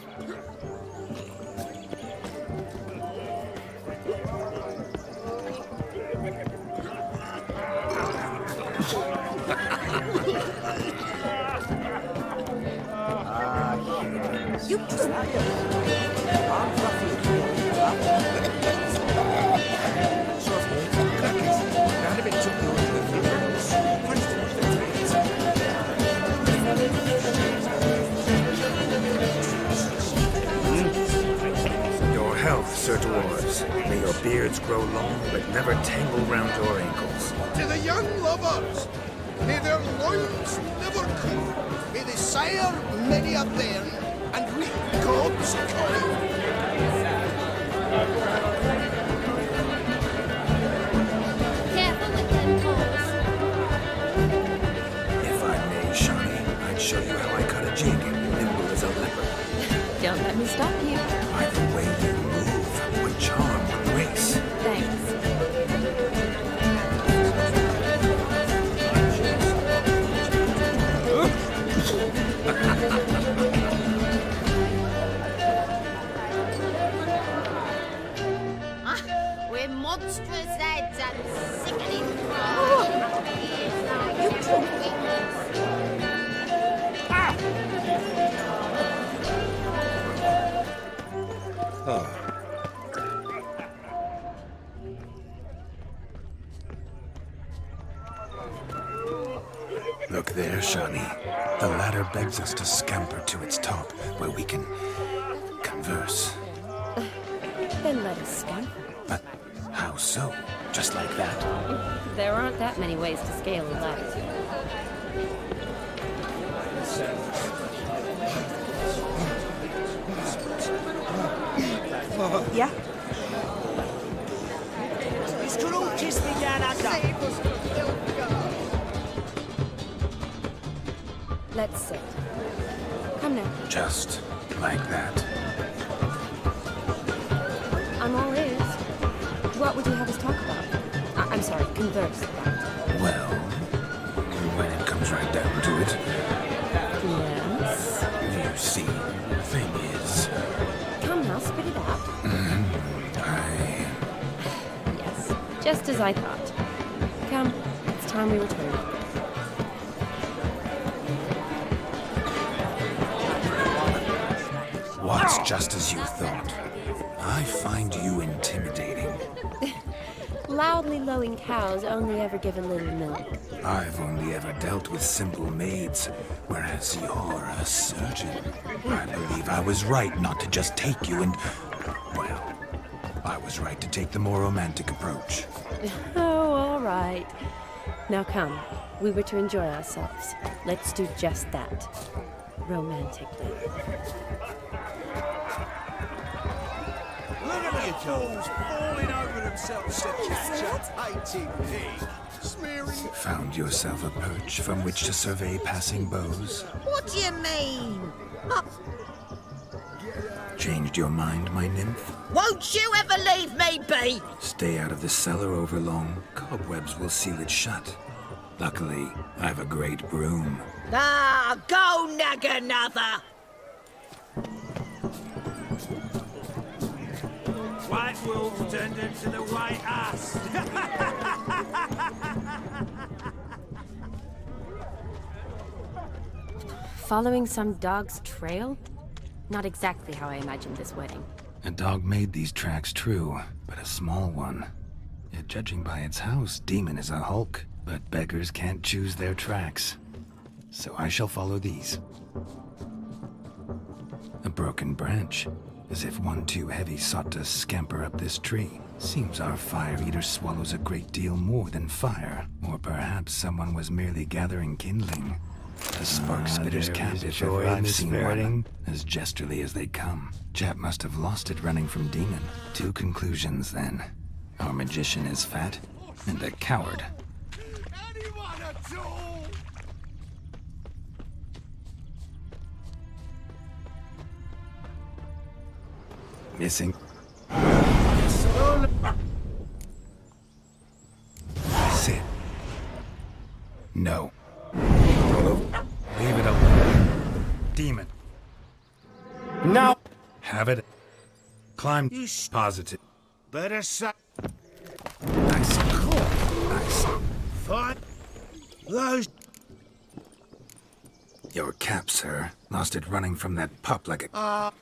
You Your health, Sir Dwarves. May your beards grow long, but never tangle round your ankles. To the young lovers, may their loins never cool. May they sire many a bairn and reap God's coin. Careful with them paws. If I may, Shani, I'd show you how I cut a jig, nimble as a leopard. Don't let me stop you. By the way you move, what charm, what grace. Thanks. We're monstrous heads and sickening cries. You drink weakness. Look there, Shani. The ladder begs us to scamper to its top, where we can converse. Then let us scamper. But how so? Just like that? There aren't that many ways to scale a ladder. Yeah? This could all kiss me down under. Let's sit. Come now. Just like that. I'm all ears. What would you have us talk about? I'm sorry, converse about. Well, when it comes right down to it, Yes? you see, the thing is, Come now, spit it out. Yes, just as I thought. Come, it's time we return. what's just as you thought? I find you intimidating. Loudly lowing cows only ever give a little milk. I've only ever dealt with simple maids, whereas you're a surgeon. I believe I was right not to just take you and... well, I was right to take the more romantic approach. Oh, all right. Now come, we were to enjoy ourselves. Let's do just that. Romantically. Look at the fools falling over themselves to catch a hating pig. Smearing. Found yourself a perch from which to survey passing beaux? What do you mean? Changed your mind, my nymph? Won't you ever leave me be? Stay out of the cellar over long. Cobwebs will seal it shut. Luckily, I've a great broom. Ah, go nag another. White wolf turned into the white ass. Following some dog's trail? Not exactly how I imagined this wedding. A dog made these tracks, true, but a small one. Yet judging by its house, Demon is a hulk, but beggars can't choose their tracks. So I shall follow these. A broken branch, as if one too heavy sought to scamper up this tree. Seems our fire eater swallows a great deal more than fire. Or perhaps someone was merely gathering kindling. A spark spitter's cap, if ever I've seen one, as gesterly as they come. Chap must have lost it running from Demon. Two conclusions, then. Our magician is fat, and a coward. Anyone at all? Missing. Sit. No. Leave it alone. Demon. No. Have it. Climb. Positive. Better say. Nice. Nice. Fine. Those. Your cap, sir. Lost it running from that pup like a...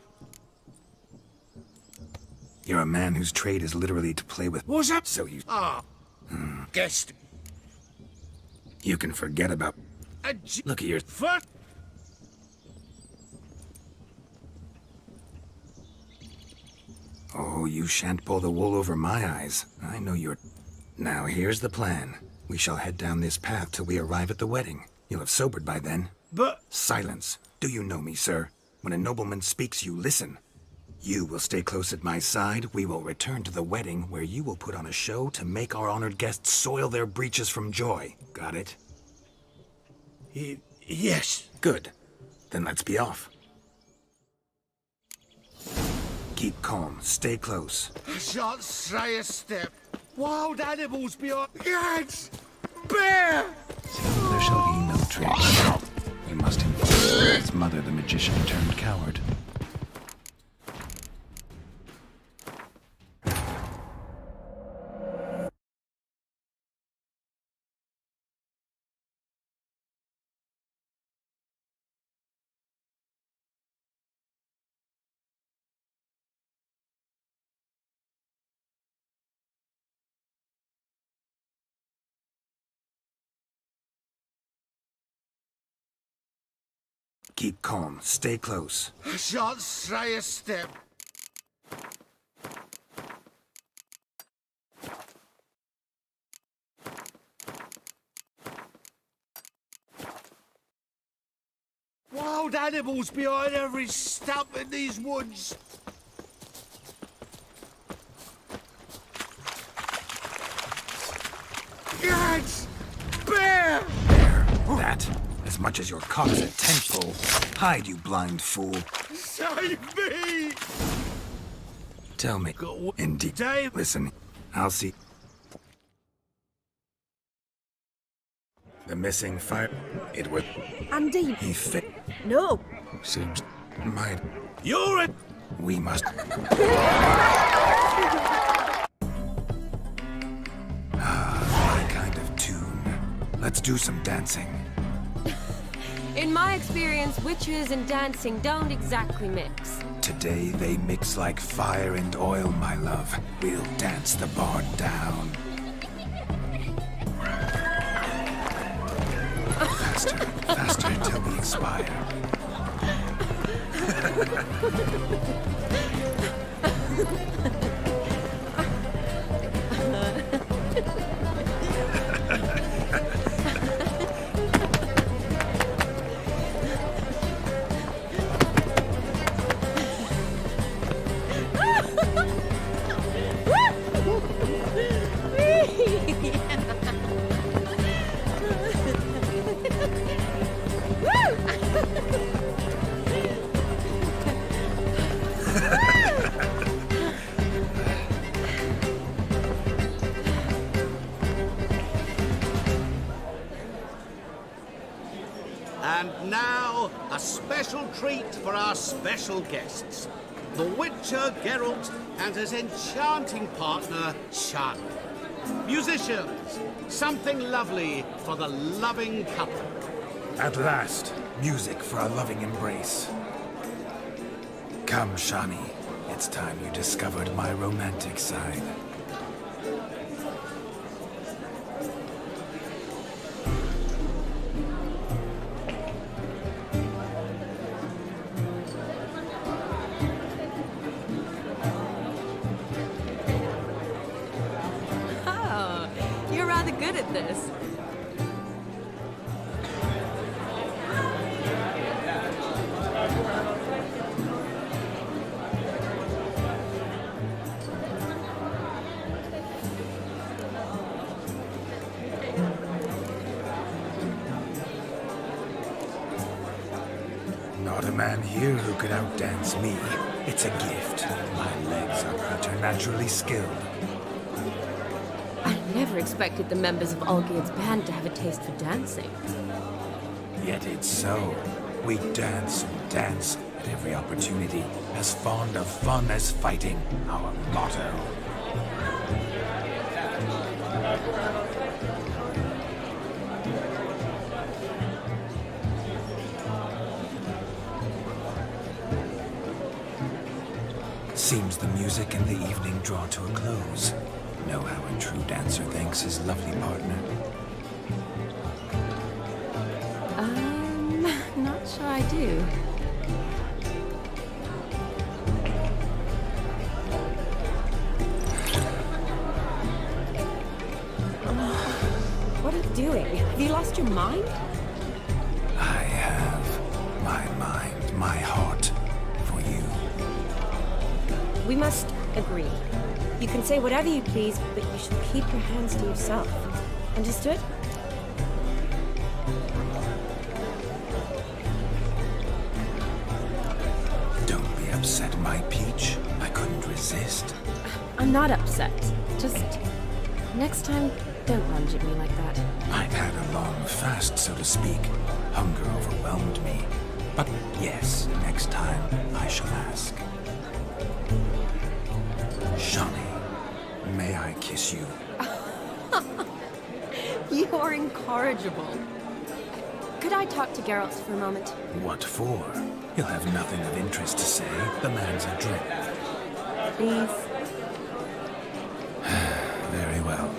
You're a man whose trade is literally to play with... What's up? So you... Guessed. You can forget about... Look at your... Fuck. Oh, you shan't pull the wool over my eyes. I know you're... Now, here's the plan. We shall head down this path till we arrive at the wedding. You'll have sobered by then. But... Silence. Do you know me, sir? When a nobleman speaks, you listen. You will stay close at my side. We will return to the wedding, where you will put on a show to make our honored guests soil their breeches from joy. Got it? Yes. Good. Then let's be off. Keep calm. Stay close. I shan't stray a step. Wild animals beyond... Yes! Bear! There shall be no tricks. We must inform his mother, the magician turned coward. Keep calm. Stay close. I shan't stray a step. wild animals behind every stump in these woods. Yes! Bear! That, as much as your cock's a tent pole. Hide, you blind fool. Save me! Tell me. Indeed. Dave! Listen, I'll see. The missing fire. It was. Andy! He fit. No! Seems. My. You're a. We must. My kind of tune. Let's do some dancing. In my experience, witches and dancing don't exactly mix. Today they mix like fire and oil, my love. We'll dance the barn down. Faster, faster till we expire. And now, a special treat for our special guests. The Witcher Geralt and his enchanting partner, Shani. Musicians, something lovely for the loving couple. At last, music for a loving embrace. Come, Shani. It's time you discovered my romantic side. Oh, you're rather good at this. Not a man here who could outdance me. It's a gift. My legs are preternaturally skilled. I never expected the members of Olgierd's band to have a taste for dancing. Yet it's so. We dance and dance at every opportunity, as fond of fun as fighting, our motto. Seems the music and the evening draw to a close. Know how a true dancer thanks his lovely partner. Not sure I do. What are you doing? Have you lost your mind? I have my mind, my heart for you. We must agree. You can say whatever you please, but you should keep your hands to yourself. Understood? Don't be upset, my peach. I couldn't resist. I'm not upset. Just next time, don't lunge at me like that. I'd had a long fast, so to speak. Hunger overwhelmed me. But yes, next time I shall ask. Shani, may I kiss you? You're incorrigible. Could I talk to Geralt for a moment? What for? He'll have nothing of interest to say. The man's adrift. Please. Very well.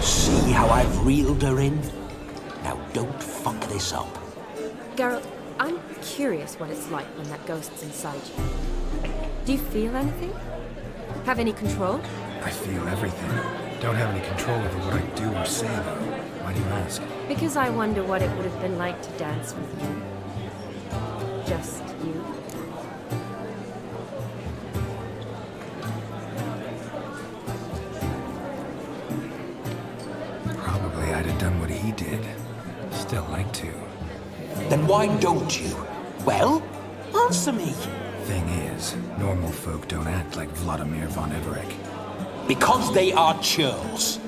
See how I've reeled her in? Now don't fuck this up. Geralt, I'm curious what it's like when that ghost's inside you. Do you feel anything? Have any control? I feel everything. Don't have any control over what I do or say, though. Why do you ask? Because I wonder what it would have been like to dance with you. Just you? Probably I'd have done what he did. Still like to. Then why don't you? Well, answer me. Thing is, normal folk don't act like Vladimir von Everec. Because they are churls.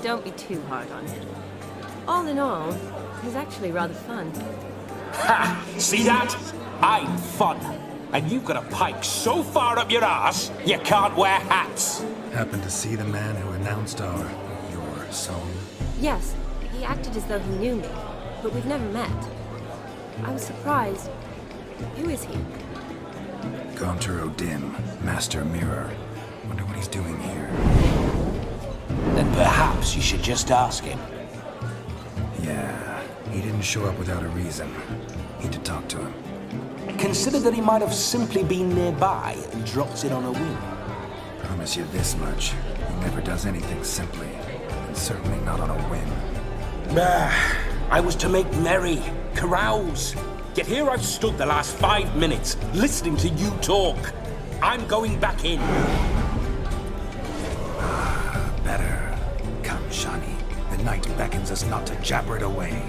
Don't be too hard on him. All in all, he's actually rather fun. Ha! See that? I'm fun. And you've got a pike so far up your ass, you can't wear hats. Happened to see the man who announced your song? Yes, he acted as though he knew me, but we've never met. I was surprised. Who is he? Gaunter O'Dim, Master Mirror. Wonder what he's doing here. Then perhaps you should just ask him. Yeah, he didn't show up without a reason. Need to talk to him. Consider that he might have simply been nearby and dropped in on a whim. Promise you this much. He never does anything simply. And certainly not on a whim. I was to make merry, carouse. Yet here I've stood the last 5 minutes, listening to you talk. I'm going back in. Better. Come, Shani. The night beckons us not to jabber it away.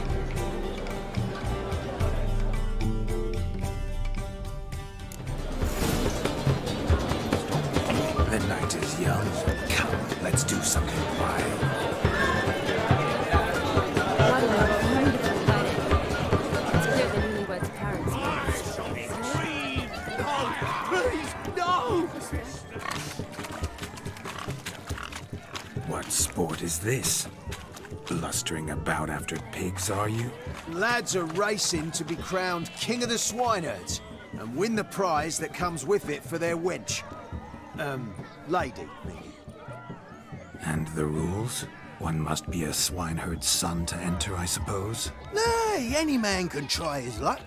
The night is young. Come, let's do something wild. What a wonderful wedding. It's clear the newlyweds' parents Please, no! What sport is this? Blustering about after pigs, are you? Lads are racing to be crowned King of the Swineherds and win the prize that comes with it for their wench. Lady, meaning. And the rules? One must be a swineherd's son to enter, I suppose? Nay, any man can try his luck.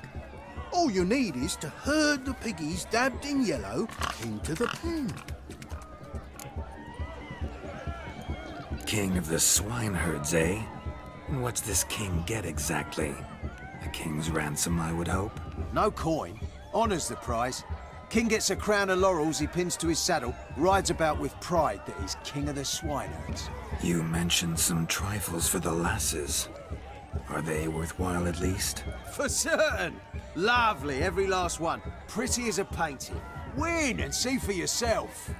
All you need is to herd the piggies dabbed in yellow into the pen. King of the swineherds, eh? And what's this king get exactly? A king's ransom, I would hope. No coin. Honours the prize. King gets a crown of laurels he pins to his saddle, rides about with pride that he's King of the Swineherds. You mentioned some trifles for the lasses. Are they worthwhile at least? For certain! Lovely, every last one. Pretty as a painting. Win and see for yourself.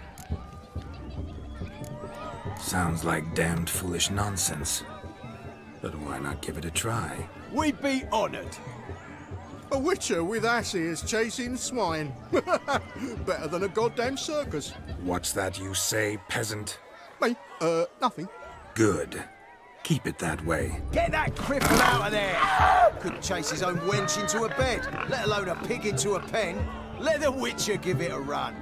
Sounds like damned foolish nonsense. But why not give it a try? We'd be honoured. A witcher with asses chasing swine. Better than a goddamn circus. What's that you say, peasant? Me? Nothing. Good. Keep it that way. Get that cripple out of there! Couldn't chase his own wench into a bed, let alone a pig into a pen. Let the witcher give it a run.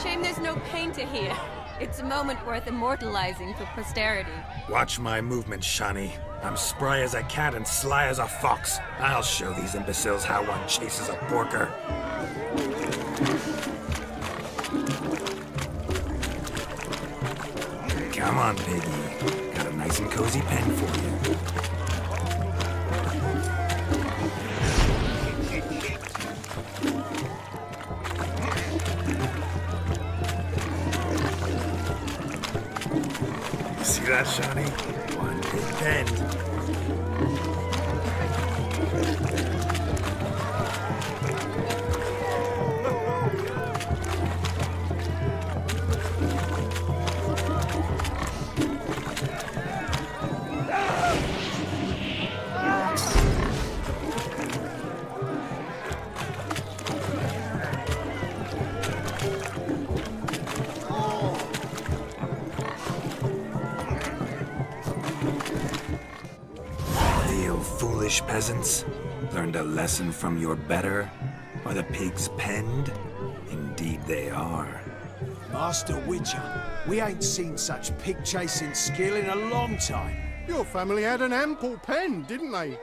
Shame there's no painter here. It's a moment worth immortalizing for posterity. Watch my movements, Shani. I'm spry as a cat and sly as a fox. I'll show these imbeciles how one chases a porker. Come on, piggy. Got a nice and cozy pen for you. See that, Shani? One big pen. Foolish peasants, learned a lesson from your better? Are the pigs penned? Indeed they are. Master Witcher, we ain't seen such pig-chasing skill in a long time. Your family had an ample pen, didn't they?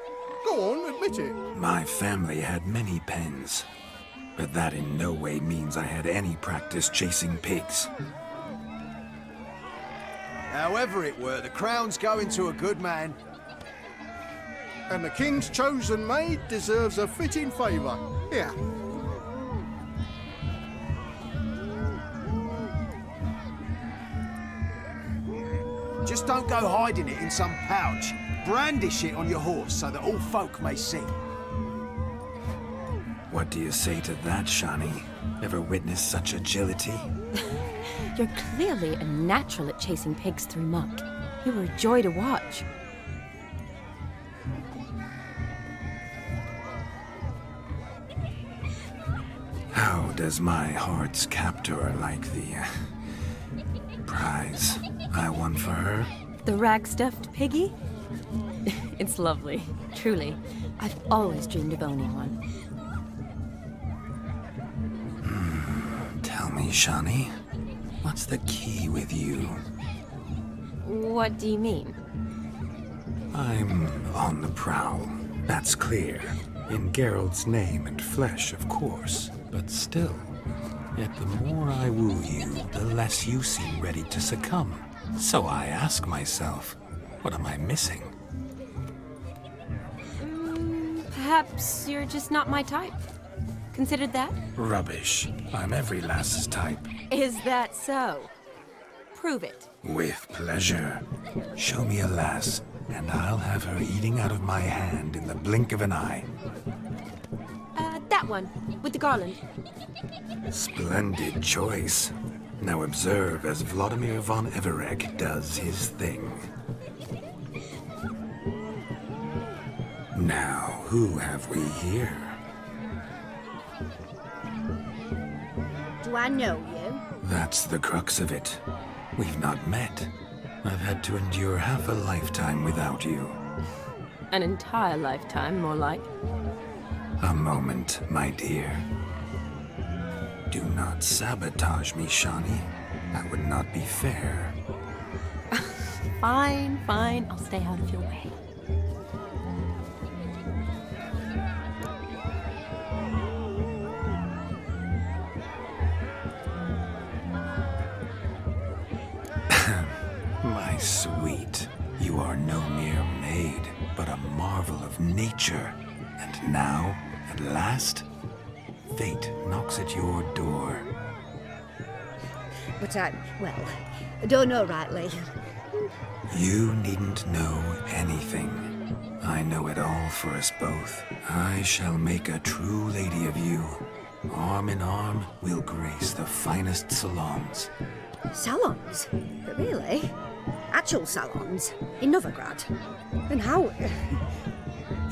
Go on, admit it. My family had many pens, but that in no way means I had any practice chasing pigs. However it were, the crown's going to a good man. And the king's chosen maid deserves a fitting favour. Here. Just don't go hiding it in some pouch. Brandish it on your horse so that all folk may see. What do you say to that, Shani? Ever witnessed such agility? You're clearly a natural at chasing pigs through muck. You were a joy to watch. How does my heart's captor like the prize I won for her? The rag-stuffed piggy? It's lovely, truly. I've always dreamed of owning one. Tell me, Shani, what's the key with you? What do you mean? I'm on the prowl, that's clear. In Geralt's name and flesh, of course. But still, yet the more I woo you, the less you seem ready to succumb. So I ask myself, what am I missing? Perhaps you're just not my type. Considered that? Rubbish. I'm every lass's type. Is that so? Prove it. With pleasure. Show me a lass, and I'll have her eating out of my hand in the blink of an eye. That one, with the garland. Splendid choice. Now observe as Vladimir von Everec does his thing. Now, who have we here? Do I know you? That's the crux of it. We've not met. I've had to endure half a lifetime without you. An entire lifetime, more like. A moment, my dear. Do not sabotage me, Shani. That would not be fair. Fine, fine. I'll stay out of your way. My sweet, you are no mere maid, but a marvel of nature. And now, at last, fate knocks at your door. But I don't know rightly. You needn't know anything. I know it all for us both. I shall make a true lady of you. Arm in arm, we'll grace the finest salons. Salons? Really? Actual salons? In Novigrad? And how...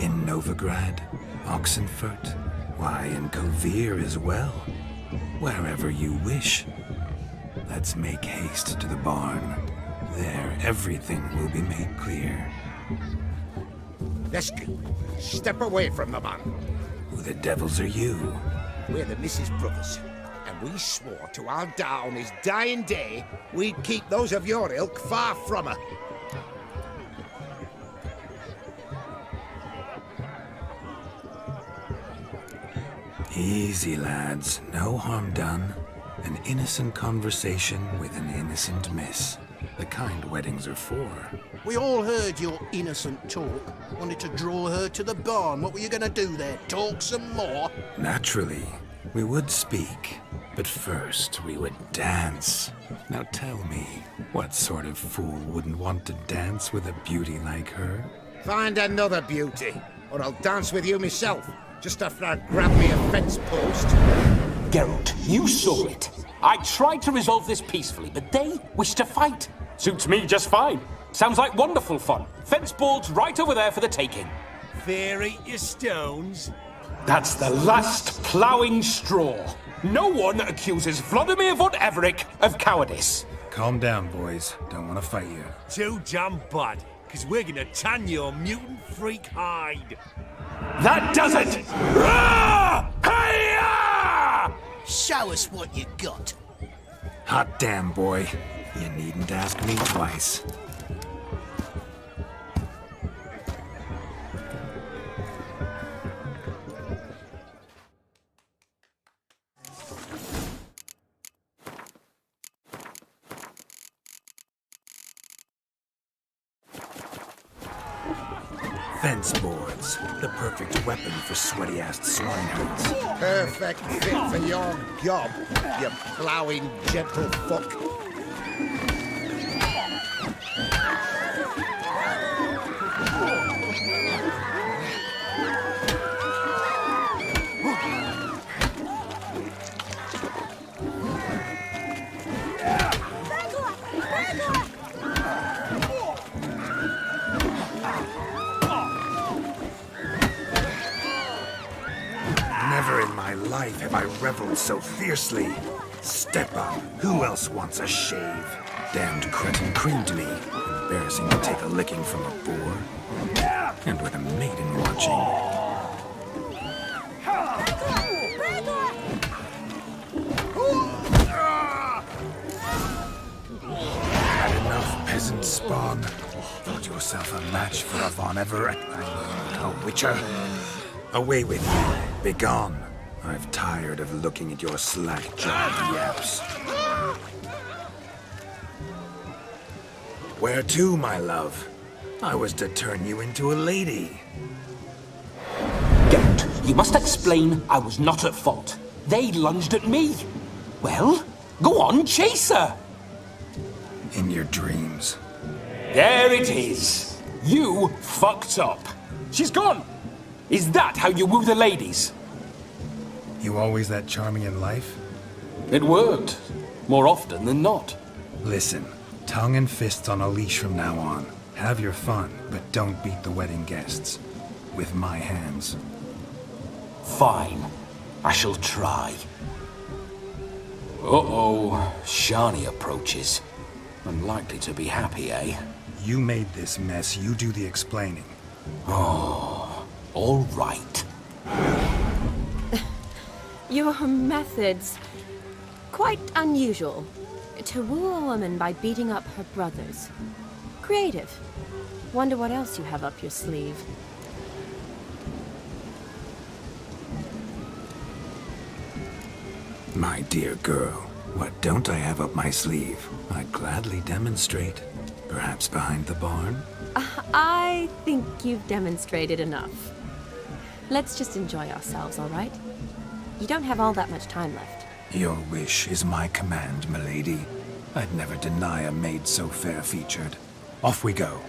In Novigrad, Oxenfurt, why, in Kovir as well. Wherever you wish. Let's make haste to the barn. There, everything will be made clear. Lesku, step away from the man. Who the devils are you? We're the Mrs. Brothers, and we swore to our da on his dying day we'd keep those of your ilk far from her. Easy, lads. No harm done. An innocent conversation with an innocent miss. The kind weddings are for. We all heard your innocent talk. Wanted to draw her to the barn. What were you going to do there? Talk some more? Naturally, we would speak. But first, we would dance. Now tell me, what sort of fool wouldn't want to dance with a beauty like her? Find another beauty, or I'll dance with you myself, just after I grab me a fence post. Geralt, you saw it. I tried to resolve this peacefully, but they wish to fight. Suits me just fine. Sounds like wonderful fun. Fence boards right over there for the taking. Fear eat your stones. That's the last ploughing straw. No one accuses Vladimir von Everec of cowardice. Calm down, boys. Don't want to fight you. Too damn bad, because we're gonna tan your mutant freak hide. That does it! Rah! Hey-ya! Show us what you got. Hot damn, boy. You needn't ask me twice. Fence boards. The perfect weapon for sweaty-assed swineherds. Perfect fit for your job, you ploughing gentlefolk. Never in my life have I reveled so fiercely. Step up. Who else wants a shave? Damned cretin creamed me. Embarrassing to take a licking from a boar. And with a maiden watching. Had enough, peasant spawn. Thought yourself a match for a Von Everett. A witcher. Away with you. Begone. I've tired of looking at your slack-jawed yaps. Where to, my love? I was to turn you into a lady. Geralt, you must explain I was not at fault. They lunged at me. Well, go on, chase her. In your dreams. There it is. You fucked up. She's gone. Is that how you woo the ladies? You always that charming in life? It worked. More often than not. Listen, tongue and fists on a leash from now on. Have your fun, but don't beat the wedding guests. With my hands. Fine. I shall try. Uh-oh. Shani approaches. Unlikely to be happy, eh? You made this mess. You do the explaining. Oh, all right. Your methods... quite unusual. To woo a woman by beating up her brothers. Creative. Wonder what else you have up your sleeve. My dear girl, what don't I have up my sleeve? I'd gladly demonstrate. Perhaps behind the barn? I think you've demonstrated enough. Let's just enjoy ourselves, all right? You don't have all that much time left. Your wish is my command, milady. I'd never deny a maid so fair-featured. Off we go.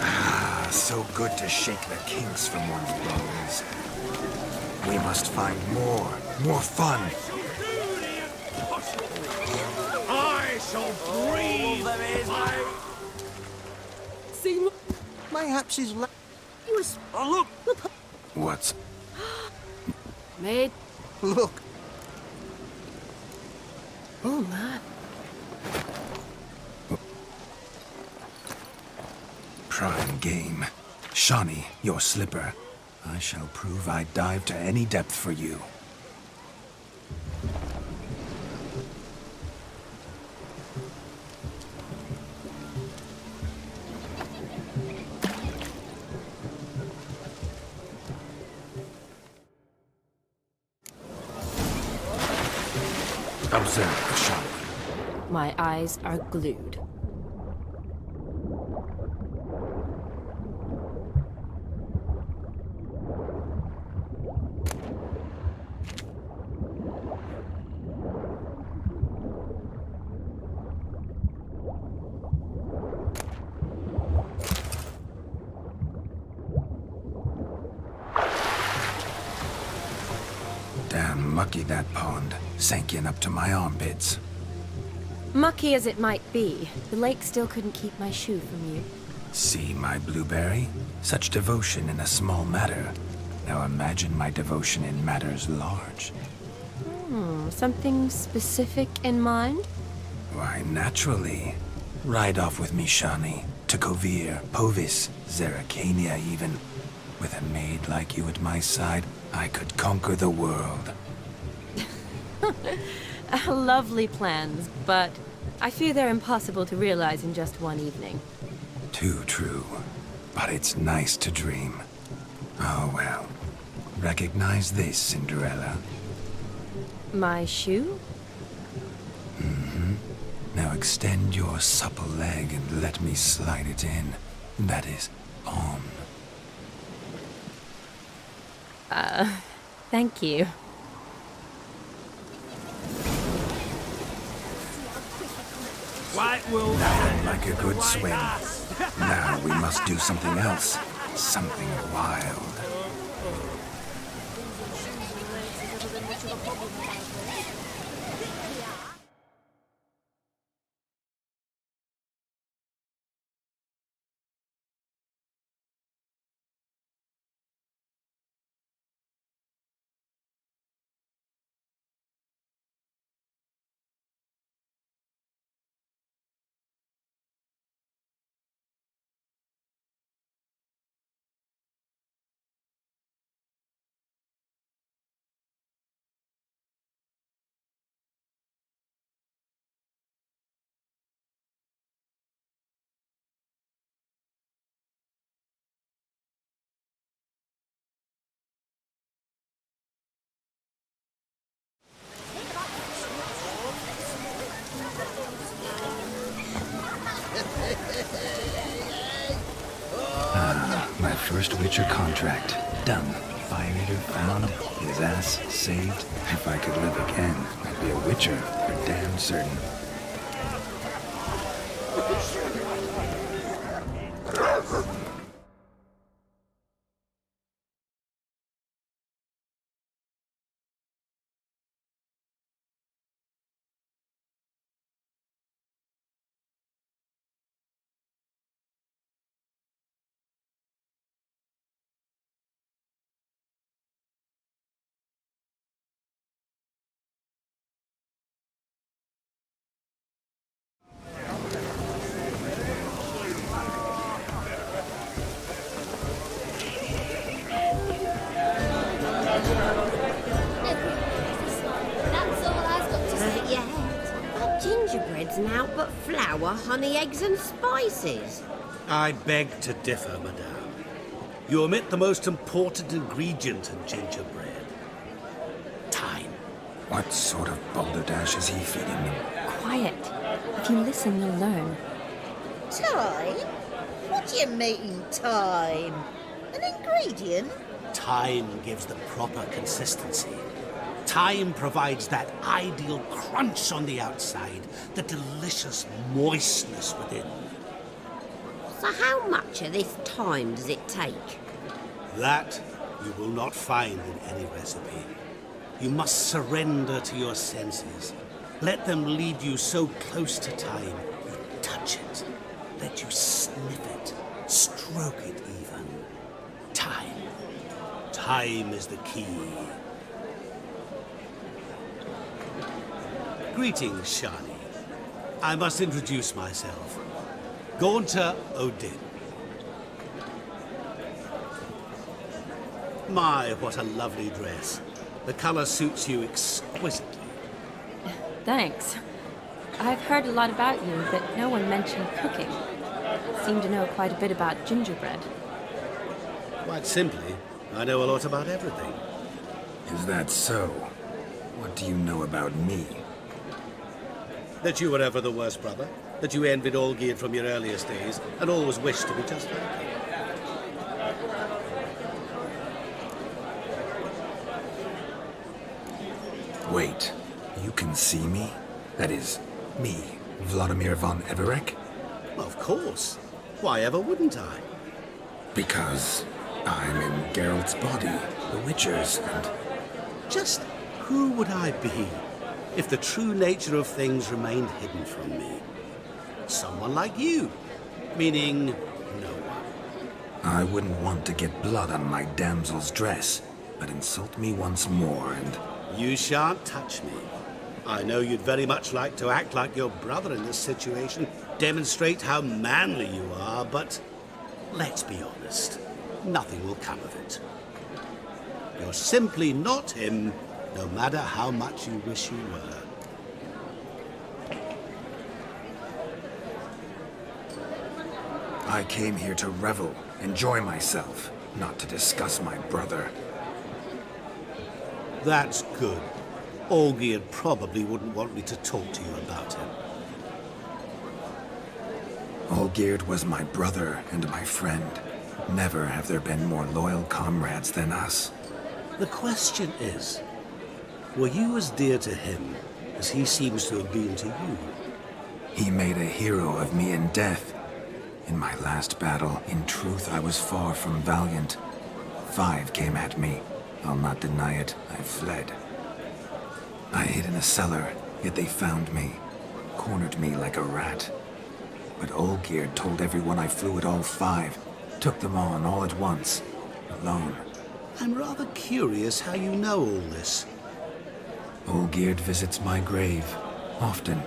Ah, so good to shake the kinks from one's bones. We must find more fun. I shall breathe. See, Mayhaps his You was... Oh, look! What's... maid. Look. Oh, man. Prime game. Shani, your slipper. I shall prove I'd dive to any depth for you. Observe, Shani. My eyes are glued. Damn mucky that pond. Sank in up to my armpits. Mucky as it might be, the lake still couldn't keep my shoe from you. See, my blueberry? Such devotion in a small matter. Now imagine my devotion in matters large. Something specific in mind? Why, naturally. Ride off with me, Shani. To Kovir, Povis, Zeracania even. With a maid like you at my side, I could conquer the world. Lovely plans, but I fear they're impossible to realize in just one evening. Too true. But it's nice to dream. Oh well. Recognize this, Cinderella. My shoe? Now extend your supple leg and let me slide it in. That is on. Thank you. White wolf. Like a good swim. Now we must do something else. Something wild. My first Witcher contract. Done. Fire eater found. His ass saved. If I could live again, I'd be a Witcher for damn certain. Gingerbread's now but flour, honey, eggs and spices. I beg to differ, madame. You omit the most important ingredient in gingerbread. Time. What sort of balderdash is he feeding them? Quiet. If you listen, you'll learn. Time? What do you mean, time? An ingredient? Time gives the proper consistency. Time provides that ideal crunch on the outside, the delicious moistness within. So how much of this time does it take? That you will not find in any recipe. You must surrender to your senses. Let them lead you so close to time, you touch it. Let you sniff it, stroke it even. Time. Time is the key. Greetings, Shani. I must introduce myself. Gaunter Odin. My, what a lovely dress. The color suits you exquisitely. Thanks. I've heard a lot about you, but no one mentioned cooking. Seem to know quite a bit about gingerbread. Quite simply, I know a lot about everything. Is that so? What do you know about me? That you were ever the worst brother, that you envied Olgierd from your earliest days, and always wished to be just like him. Wait, you can see me? That is, me, Vladimir von Everec? Of course. Why ever wouldn't I? Because I'm in Geralt's body, the Witcher's, and... Just who would I be if the true nature of things remained hidden from me? Someone like you, meaning no one. I wouldn't want to get blood on my damsel's dress, but insult me once more and... You shan't touch me. I know you'd very much like to act like your brother in this situation, demonstrate how manly you are, but let's be honest, nothing will come of it. You're simply not him, no matter how much you wish you were. I came here to revel, enjoy myself, not to discuss my brother. That's good. Olgierd probably wouldn't want me to talk to you about him. Olgierd was my brother and my friend. Never have there been more loyal comrades than us. The question is, were you as dear to him as he seems to have been to you? He made a hero of me in death. In my last battle, in truth, I was far from valiant. 5 came at me. I'll not deny it, I fled. I hid in a cellar, yet they found me. Cornered me like a rat. But Olgierd told everyone I flew at all 5. Took them on all at once. Alone. I'm rather curious how you know all this. Olgierd visits my grave. Often.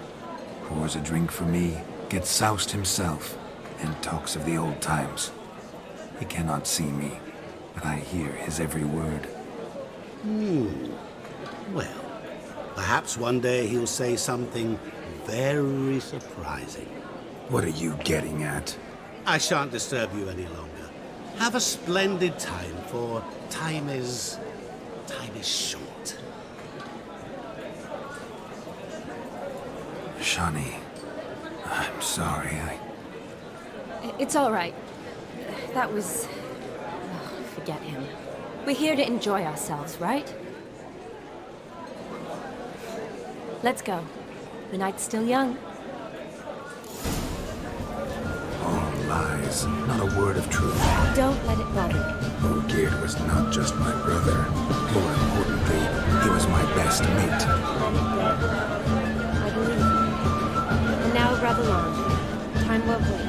Pours a drink for me. Gets soused himself. And talks of the old times. He cannot see me. But I hear his every word. Well, perhaps one day he'll say something very surprising. What are you getting at? I shan't disturb you any longer. Have a splendid time, for time is short. Shani, I'm sorry, It's all right. That was... oh, forget him. We're here to enjoy ourselves, right? Let's go. The night's still young. All lies, not a word of truth. Don't let it bother you. Olgierd was not just my brother. More importantly, he was my best mate. Let it go. I believe you. And now rub along. Time won't wait.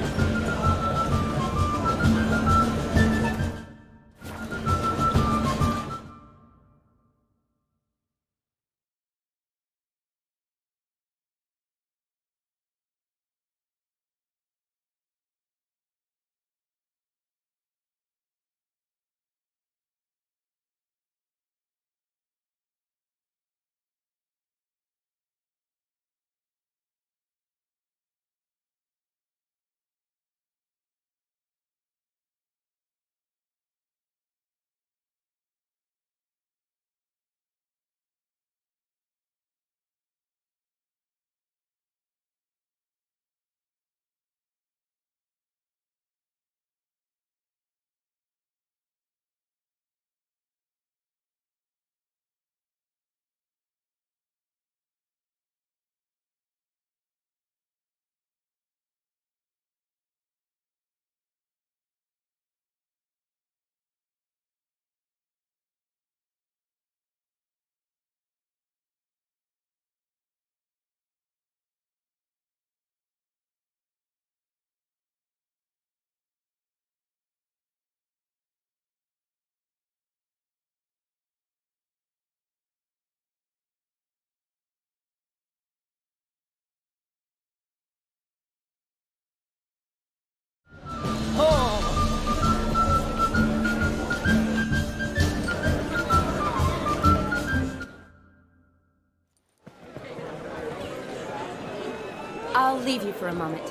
I'll leave you for a moment.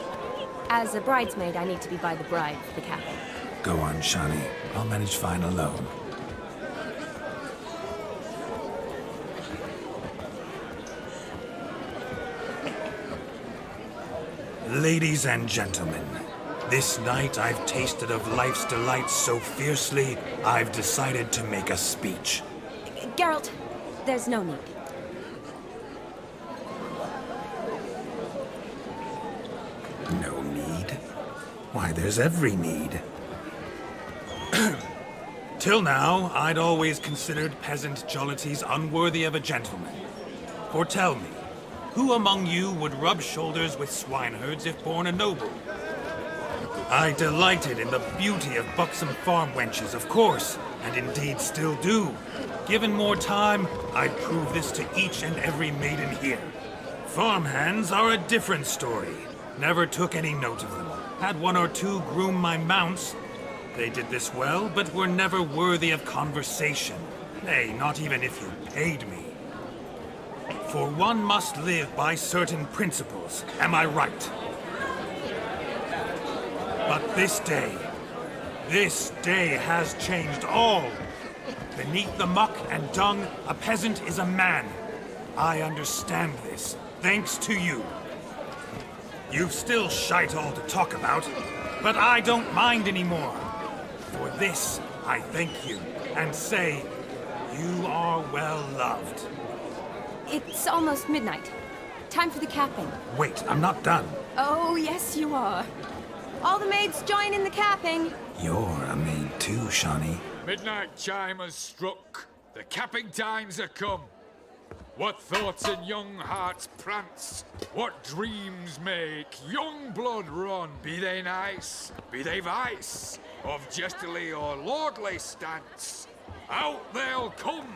As a bridesmaid, I need to be by the bride for the cap. Go on, Shani. I'll manage fine alone. Ladies and gentlemen, this night I've tasted of life's delights so fiercely, I've decided to make a speech. Geralt, there's no need. No need? Why, there's every need. Till now, I'd always considered peasant jollities unworthy of a gentleman. For tell me, who among you would rub shoulders with swineherds if born a noble? I delighted in the beauty of buxom farm wenches, of course, and indeed still do. Given more time, I'd prove this to each and every maiden here. Farmhands are a different story. Never took any note of them. Had 1 or 2 groom my mounts. They did this well, but were never worthy of conversation. Nay, not even if you paid me. For one must live by certain principles, am I right? But this day has changed all. Beneath the muck and dung, a peasant is a man. I understand this, thanks to you. You've still shite all to talk about, but I don't mind anymore. For this, I thank you, and say, you are well loved. It's almost midnight. Time for the capping. Wait, I'm not done. Oh, yes, you are. All the maids join in the capping. You're a maid too, Shawnee. Midnight chime has struck. The capping times are come. What thoughts in young hearts prance? What dreams make young blood run? Be they nice, be they vice, of jestily or lordly stance, out they'll come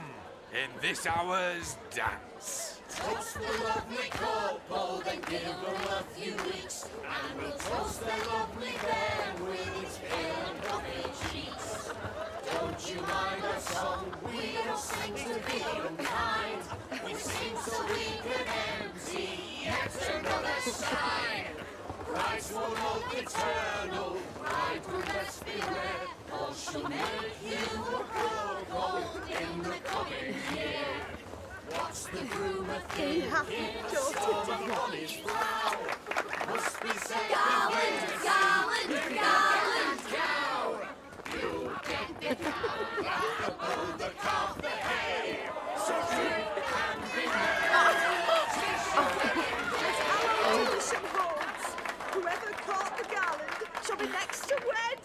in this hour's dance. Toast the lovely couple, then give them a few weeks, and we'll toast the lovely bairn with its pale and puffy cheeks. Don't you mind our song? We'll sing to be unkind. We sing so we can empty yet another sign. Christ will love eternal, bride will best beware, or she'll make you a cuckold in the coming year. What's the groom a thinking? Storm upon his brow. Must be said gallant cow. You'll get above the calf the hay. So drink and be Whoever caught the garland shall be next to wed.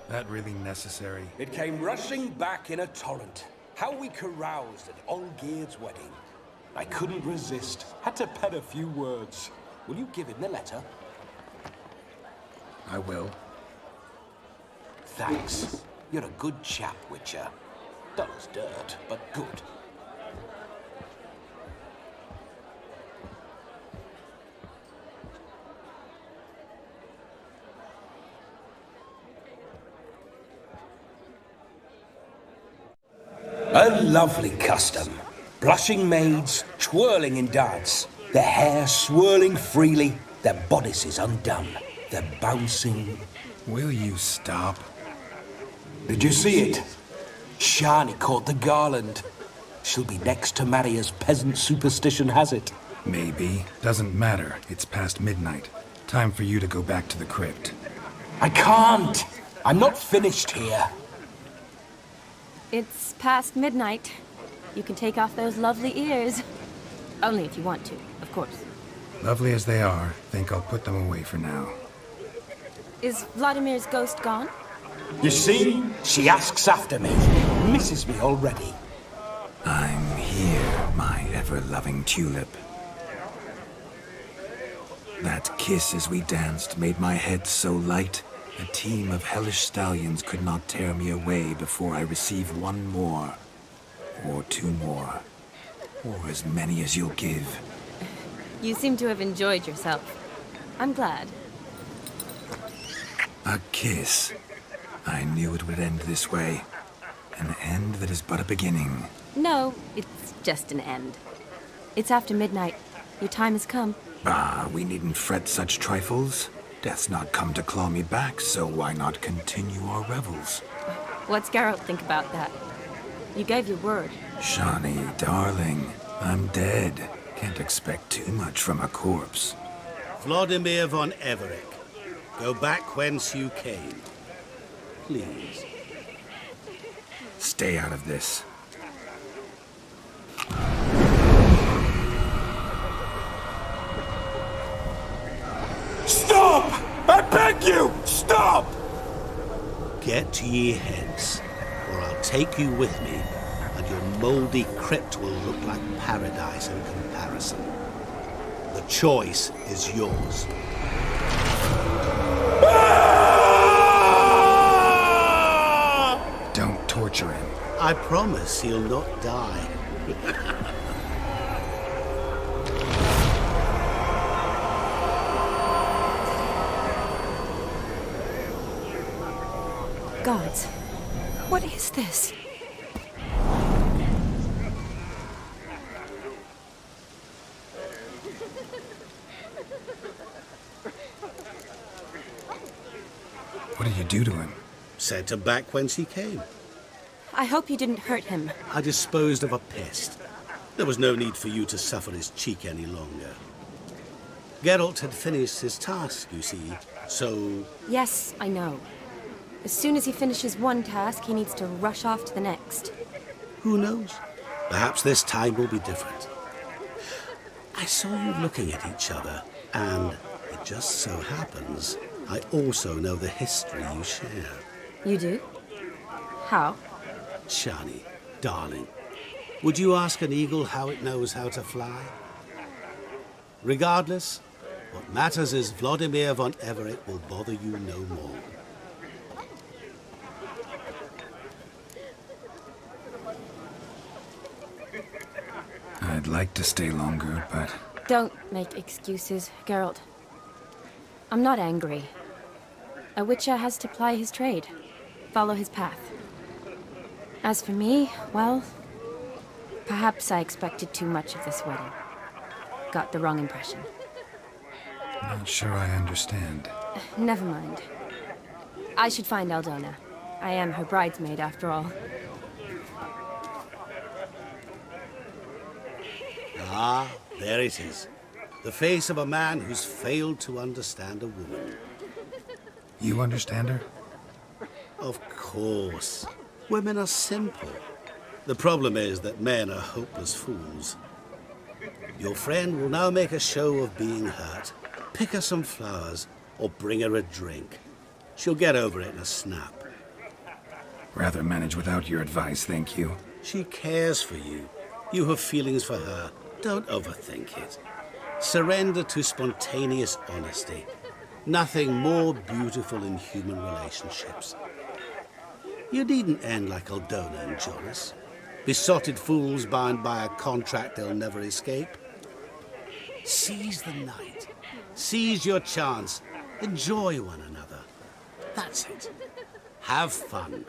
That really necessary? It came rushing back in a torrent. How we caroused at Olgierd's wedding. I couldn't resist. Had to pen a few words. Will you give him the letter? I will. Thanks. You're a good chap, Witcher. Dull as dirt, but good. A lovely custom. Blushing maids, twirling in dance, their hair swirling freely, their bodices undone, their bouncing... Will you stop? Did you see it? Shani caught the garland. She'll be next to marry as peasant superstition has it. Maybe. Doesn't matter. It's past midnight. Time for you to go back to the crypt. I can't! I'm not finished here. It's past midnight. You can take off those lovely ears. Only if you want to, of course. Lovely as they are, think I'll put them away for now. Is Vladimir's ghost gone? You see? She asks after me. Misses me already. I'm here, my ever-loving tulip. That kiss as we danced made my head so light. A team of hellish stallions could not tear me away before I receive one more. Or two more. Or as many as you'll give. You seem to have enjoyed yourself. I'm glad. A kiss. I knew it would end this way. An end that is but a beginning. No, it's just an end. It's after midnight. Your time has come. Ah, we needn't fret such trifles. Death's not come to claw me back, so why not continue our revels? What's Geralt think about that? You gave your word. Shawnee, darling, I'm dead. Can't expect too much from a corpse. Vladimir von Everec, go back whence you came. Please. Stay out of this. Stop! I beg you! Stop! Get ye hence, or I'll take you with me, and your mouldy crypt will look like paradise in comparison. The choice is yours. Ah! Witcher in. I promise he'll not die. Gods, what is this? What did you do to him? Sent him back whence he came. I hope you didn't hurt him. I disposed of a pest. There was no need for you to suffer his cheek any longer. Geralt had finished his task, you see, so... Yes, I know. As soon as he finishes one task, he needs to rush off to the next. Who knows? Perhaps this time will be different. I saw you looking at each other, and it just so happens I also know the history you share. You do? How? Shani, darling, would you ask an eagle how it knows how to fly? Regardless, what matters is Vladimir von Everett will bother you no more. I'd like to stay longer, but... Don't make excuses, Geralt. I'm not angry. A Witcher has to ply his trade, follow his path. As for me, well, perhaps I expected too much of this wedding. Got the wrong impression. Not sure I understand. Never mind. I should find Aldona. I am her bridesmaid, after all. Ah, there it is. The face of a man who's failed to understand a woman. You understand her? Of course. Women are simple. The problem is that men are hopeless fools. Your friend will now make a show of being hurt, pick her some flowers, or bring her a drink. She'll get over it in a snap. Rather manage without your advice, thank you. She cares for you. You have feelings for her. Don't overthink it. Surrender to spontaneous honesty. Nothing more beautiful in human relationships. You needn't end like Aldona and Jonas. Besotted fools bound by a contract they'll never escape. Seize the night. Seize your chance. Enjoy one another. That's it. Have fun.